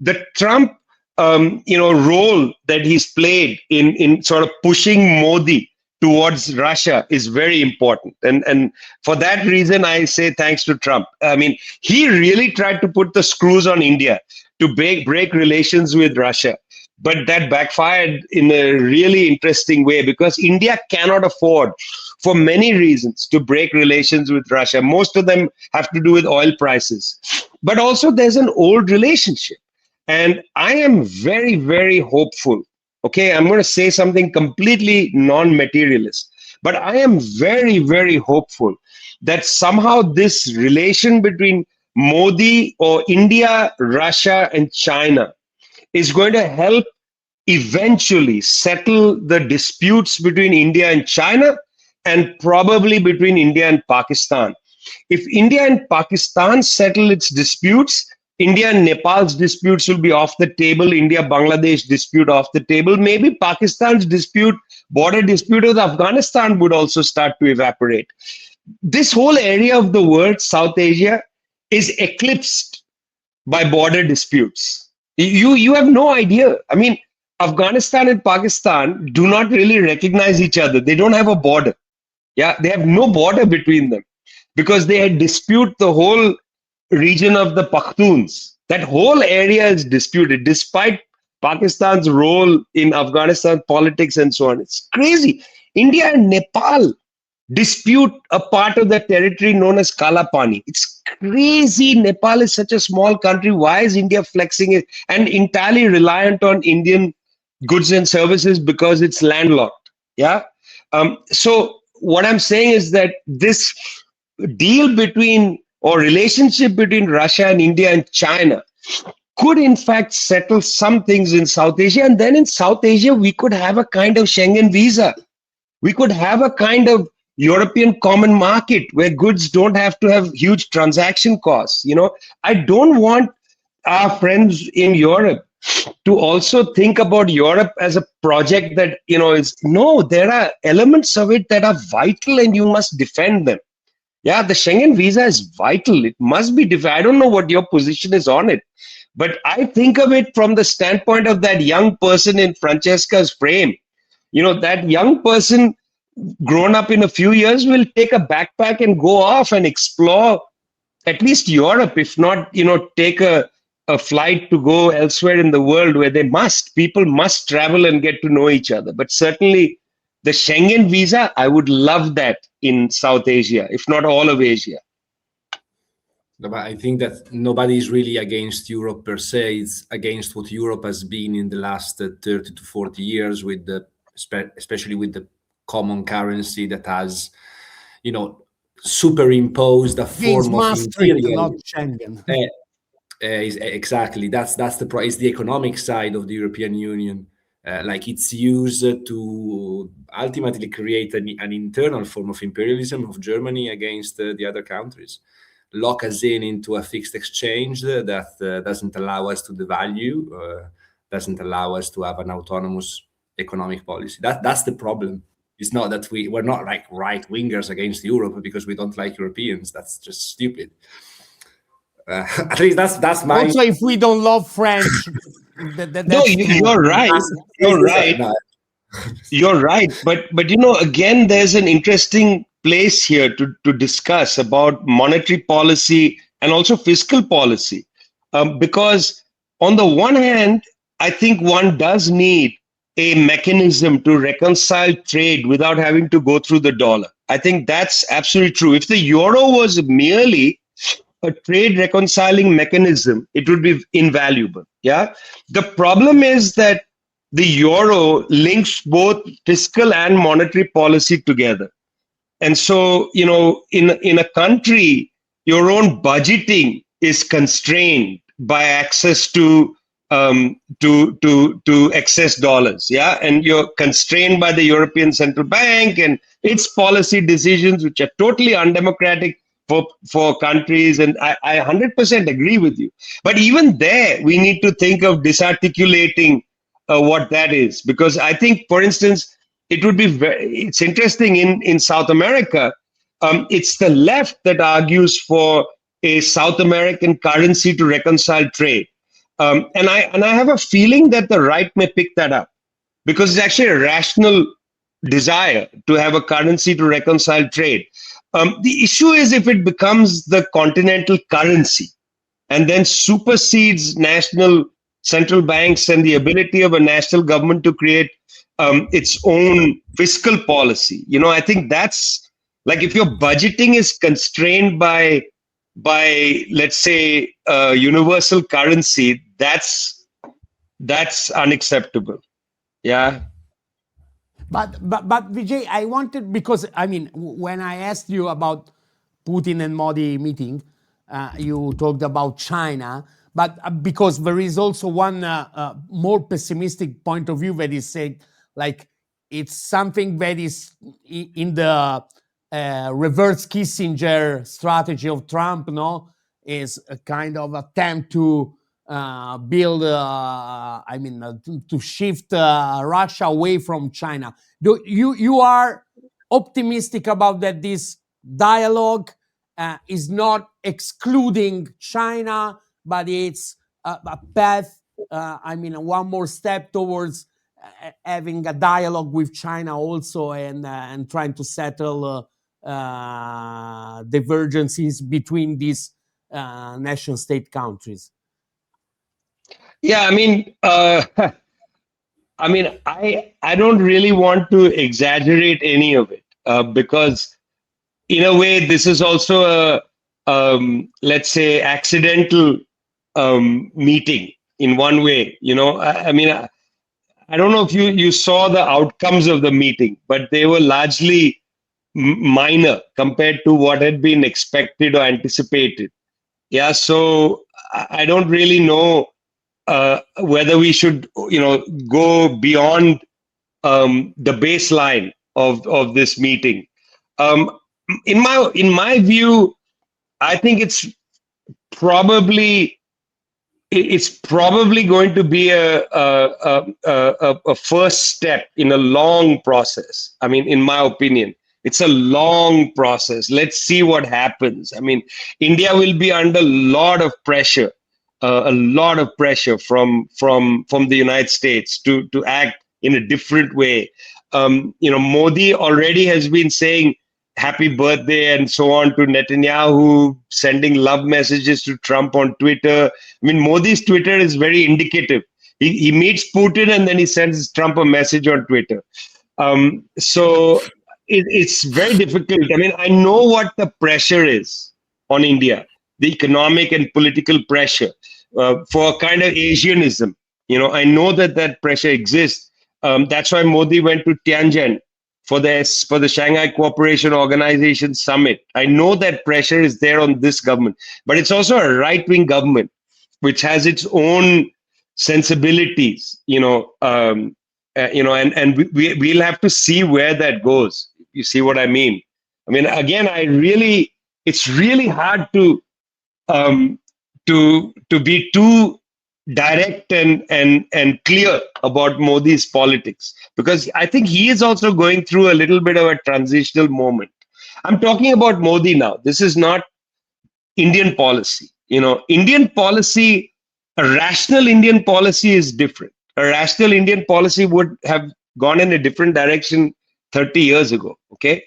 The Trump role that he's played in sort of pushing Modi towards Russia is very important. And for that reason, I say thanks to Trump. I mean, he really tried to put the screws on India to break relations with Russia. But that backfired in a really interesting way because India cannot afford, for many reasons, to break relations with Russia. Most of them have to do with oil prices. But also there's an old relationship. And I am very, very hopeful. Okay, I'm going to say something completely non-materialist. But I am very, very hopeful that somehow this relation between Modi or India, Russia, and China is going to help eventually settle the disputes between India and China and probably between India and Pakistan. If India and Pakistan settle its disputes, India and Nepal's disputes will be off the table, India-Bangladesh dispute off the table. Maybe Pakistan's border dispute with Afghanistan would also start to evaporate. This whole area of the world, South Asia, is eclipsed by border disputes. You have no idea. I mean, Afghanistan and Pakistan do not really recognize each other. They don't have a border. Yeah, they have no border between them because they had dispute the whole region of the Pakhtuns. That whole area is disputed despite Pakistan's role in Afghanistan politics and so on. It's crazy. India and Nepal dispute a part of the territory known as Kala Pani. It's crazy. Nepal is such a small country. Why is India flexing it and entirely reliant on Indian goods and services because it's landlocked? Yeah. So what I'm saying is that this deal between or relationship between Russia and India and China could in fact settle some things in South Asia. And then in South Asia, we could have a kind of Schengen visa. We could have a kind of European common market where goods don't have to have huge transaction costs. I don't want our friends in Europe to also think about Europe as a project that, there are elements of it that are vital and you must defend them. Yeah, the Schengen visa is vital. It must be defended. I don't know what your position is on it, but I think of it from the standpoint of that young person in Francesca's frame. That young person grown up in a few years will take a backpack and go off and explore at least Europe, if not, take a flight to go elsewhere in the world where people must travel and get to know each other. But certainly the Schengen visa, I would love that in South Asia, if not all of Asia. No, but I think that nobody is really against Europe per se. It's against what Europe has been in the last 30 to 40 years, especially with the common currency that has, superimposed a form of Maastricht, not Schengen. Exactly. That's it's the economic side of the European Union. It's used to ultimately create an internal form of imperialism of Germany against the other countries. Lock us into a fixed exchange that doesn't allow us to devalue, doesn't allow us to have an autonomous economic policy. That's the problem. It's not that we're not like right wingers against Europe because we don't like Europeans. That's just stupid. At least that's my. Also, if we don't love French, No, that's true. you're right. You're right. No, You're right. But again, there's an interesting place here to discuss about monetary policy and also fiscal policy. Because on the one hand, I think one does need a mechanism to reconcile trade without having to go through the dollar. I think that's absolutely true. If the euro was merely a trade reconciling mechanism, it would be invaluable. Yeah. The problem is that the euro links both fiscal and monetary policy together. And so, in a country, your own budgeting is constrained by access to excess dollars. Yeah. And you're constrained by the European Central Bank and its policy decisions, which are totally undemocratic for countries. And I 100% agree with you. But even there, we need to think of disarticulating what that is. Because I think, for instance, it's interesting in South America, it's the left that argues for a South American currency to reconcile trade. And I have a feeling that the right may pick that up because it's actually a rational desire to have a currency to reconcile trade. The issue is if it becomes the continental currency and then supersedes national central banks and the ability of a national government to create its own fiscal policy. I think that's like if your budgeting is constrained by let's say universal currency, that's unacceptable. Yeah. But Vijay, I wanted, because when I asked you about Putin and Modi meeting, you talked about China, but because there is also one more pessimistic point of view that is said, like it's something that is in the reverse Kissinger strategy of Trump, is a kind of attempt to build, to shift Russia away from China. You are optimistic about that this dialogue is not excluding China, but it's a path, one more step towards having a dialogue with China also and trying to settle divergences between these nation-state countries. Yeah, I don't really want to exaggerate any of it because, in a way, this is also a let's say accidental meeting in one way. I don't know if you saw the outcomes of the meeting, but they were largely minor compared to what had been expected or anticipated. Yeah, so I don't really know whether we should, go beyond the baseline of this meeting. In my view, I think it's probably going to be a first step in a long process. In my opinion, it's a long process. Let's see what happens. India will be under a lot of pressure from the United States to act in a different way. Modi already has been saying happy birthday and so on to Netanyahu, sending love messages to Trump on Twitter. Modi's Twitter is very indicative. He meets Putin and then he sends Trump a message on Twitter. So it's very difficult. I know what the pressure is on India, the economic and political pressure for a kind of Asianism. I know that pressure exists. That's why Modi went to Tianjin for the Shanghai Cooperation Organization Summit. I know that pressure is there on this government, but it's also a right-wing government which has its own sensibilities. And we'll have to see where that goes. You see what I mean? Again, it's really hard to be too direct and clear about Modi's politics, because I think he is also going through a little bit of a transitional moment. I'm talking about Modi now. This is not Indian policy. Indian policy, a rational Indian policy is different. A rational Indian policy would have gone in a different direction 30 years ago. Okay.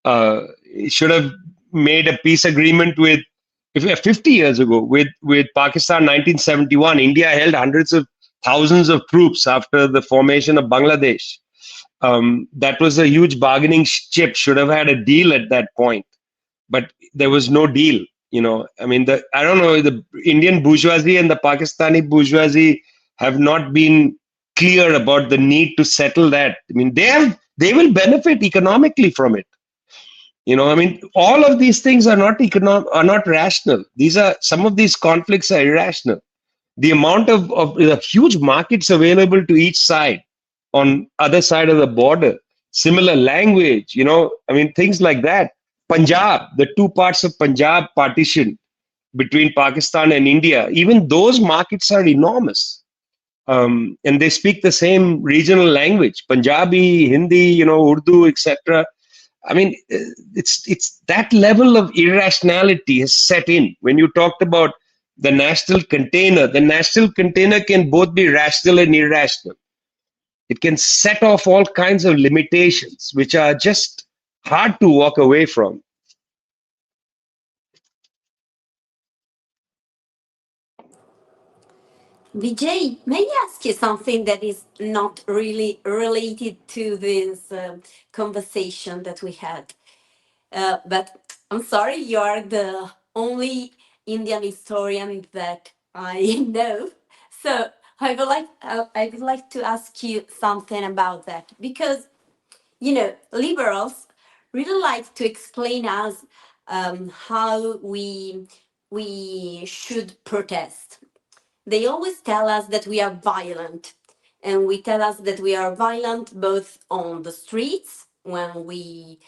It should have made a peace agreement with, if 50 years ago, with Pakistan. 1971, India held hundreds of thousands of troops after the formation of Bangladesh. That was a huge bargaining chip. Should have had a deal at that point, but there was no deal. I mean, I don't know, the Indian bourgeoisie and the Pakistani bourgeoisie have not been clear about the need to settle that. I mean, they will benefit economically from it. I mean, all of these things are not rational. Some of these conflicts are irrational. The amount of the huge markets available to each side on other side of the border, similar language, I mean, things like that. Punjab, the two parts of Punjab partition between Pakistan and India, even those markets are enormous. And they speak the same regional language, Punjabi, Hindi, Urdu, etc. I mean, it's that level of irrationality has set in. When you talked about the national container can both be rational and irrational. It can set off all kinds of limitations, which are just hard to walk away from. Vijay, may I ask you something that is not really related to this conversation that we had? But I'm sorry, you are the only Indian historian that I know. So I would like to ask you something about that, because liberals really like to explain us how we should protest. They always tell us that we are violent, and we tell us that we are violent both on the streets when we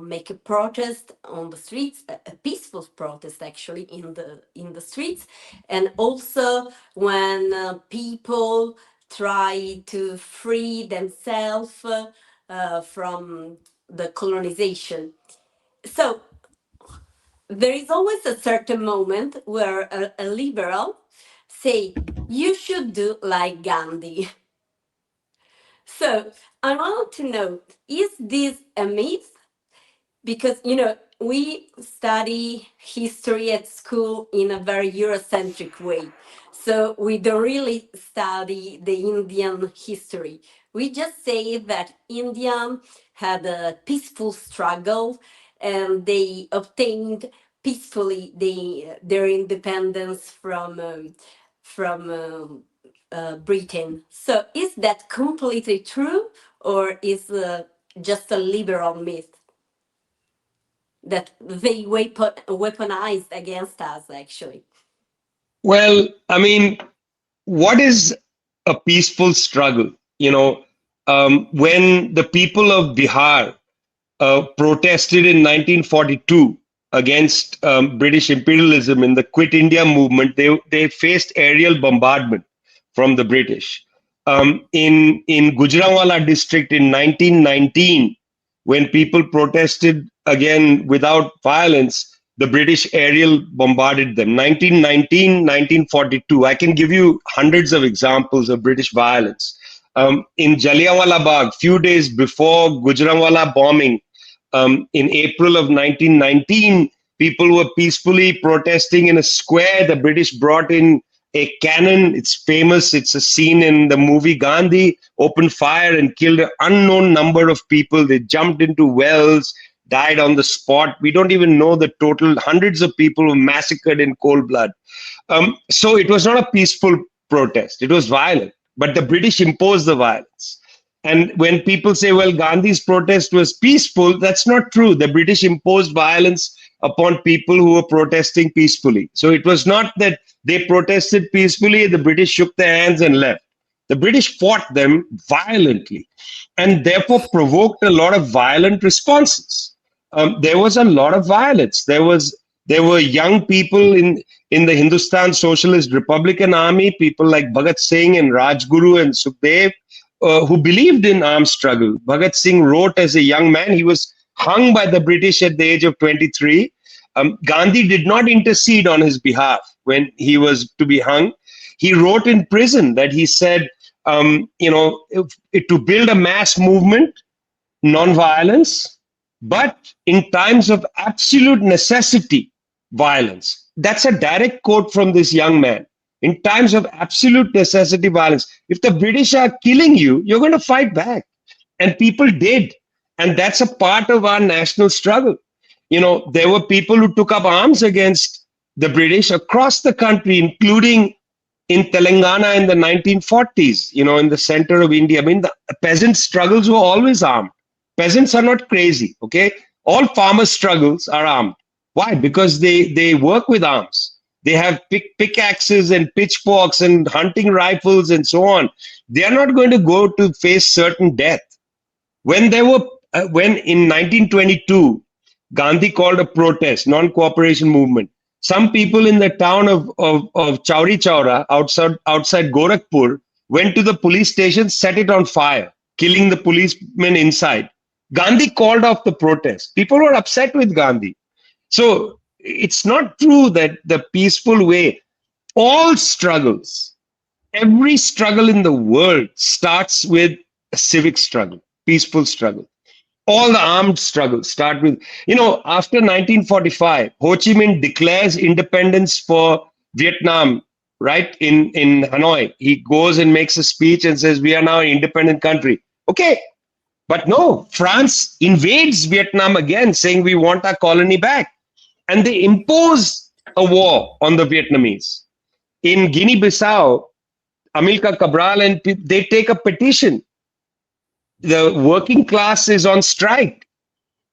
make a protest on the streets, a peaceful protest actually in the streets, and also when people try to free themselves from the colonization. So there is always a certain moment where a liberal say, you should do like Gandhi. So I want to know, is this a myth? Because we study history at school in a very Eurocentric way, so we don't really study the Indian history. We just say that India had a peaceful struggle, and they obtained peacefully their independence from Britain. So is that completely true, or is just a liberal myth that they weaponized against us, actually? Well, I mean, what is a peaceful struggle? When the people of Bihar protested in 1942 against British imperialism in the Quit India movement, they faced aerial bombardment from the British. In Gujranwala district in 1919, when people protested again without violence, the British aerial bombarded them. 1919, 1942. I can give you hundreds of examples of British violence. In Jallianwala Bagh, few days before Gujranwala bombing, in April of 1919, people were peacefully protesting in a square. The British brought in a cannon. It's famous. It's a scene in the movie Gandhi. Opened fire and killed an unknown number of people. They jumped into wells, died on the spot. We don't even know the total. Hundreds of people were massacred in cold blood. So it was not a peaceful protest. It was violent. But the British imposed the violence. And when people say, well, Gandhi's protest was peaceful, that's not true. The British imposed violence upon people who were protesting peacefully. So it was not that they protested peacefully, the British shook their hands and left. The British fought them violently and therefore provoked a lot of violent responses. There was a lot of violence. There was There were young people in the Hindustan Socialist Republican Army, people like Bhagat Singh and Rajguru and Sukhdev, who believed in armed struggle. Bhagat Singh wrote as a young man, he was hung by the British at the age of 23. Gandhi did not intercede on his behalf when he was to be hung. He wrote in prison that he said, to build a mass movement, non-violence, but in times of absolute necessity, violence. That's a direct quote from this young man. In times of absolute necessity, violence. If the British are killing you, you're going to fight back. And people did. And that's a part of our national struggle. There were people who took up arms against the British across the country, including in Telangana in the 1940s, in the center of India. I mean, the peasant struggles were always armed. Peasants are not crazy, okay? All farmer struggles are armed. Why? Because they work with arms. They have pickaxes and pitchforks and hunting rifles and so on. They are not going to go to face certain death. When in 1922, Gandhi called a protest, non-cooperation movement. Some people in the town of Chauri Chaura, outside Gorakhpur, went to the police station, set it on fire, killing the policemen inside. Gandhi called off the protest. People were upset with Gandhi. So it's not true that the peaceful way, all struggles, every struggle in the world starts with a civic struggle, peaceful struggle. All the armed struggles start with, after 1945, Ho Chi Minh declares independence for Vietnam, right? In Hanoi. He goes and makes a speech and says, we are now an independent country. Okay. But no, France invades Vietnam again, saying we want our colony back. And they impose a war on the Vietnamese. In Guinea-Bissau, Amilcar Cabral, and they take a petition. The working class is on strike.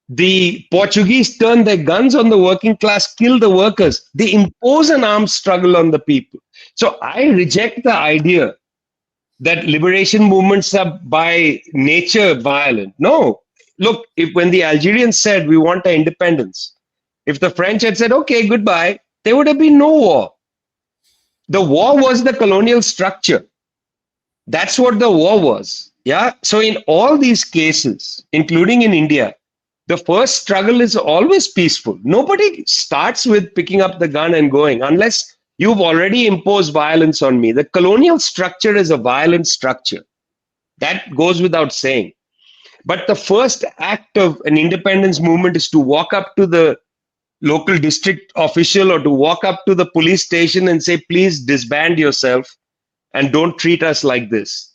The Portuguese turn their guns on the working class, kill the workers. They impose an armed struggle on the people. So I reject the idea that liberation movements are by nature violent. No. Look, when the Algerians said we want our independence, if the French had said, okay, goodbye, there would have been no war. The war was the colonial structure. That's what the war was. Yeah. So in all these cases, including in India, the first struggle is always peaceful. Nobody starts with picking up the gun and going, unless you've already imposed violence on me. The colonial structure is a violent structure. That goes without saying. But the first act of an independence movement is to walk up to the local district official or to walk up to the police station and say, please disband yourself and don't treat us like this.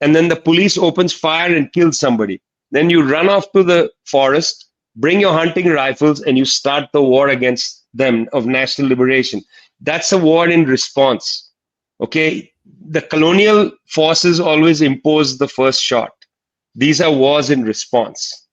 And then the police opens fire and kills somebody. Then you run off to the forest, bring your hunting rifles, and you start the war against them of national liberation. That's a war in response. Okay. The colonial forces always impose the first shot. These are wars in response.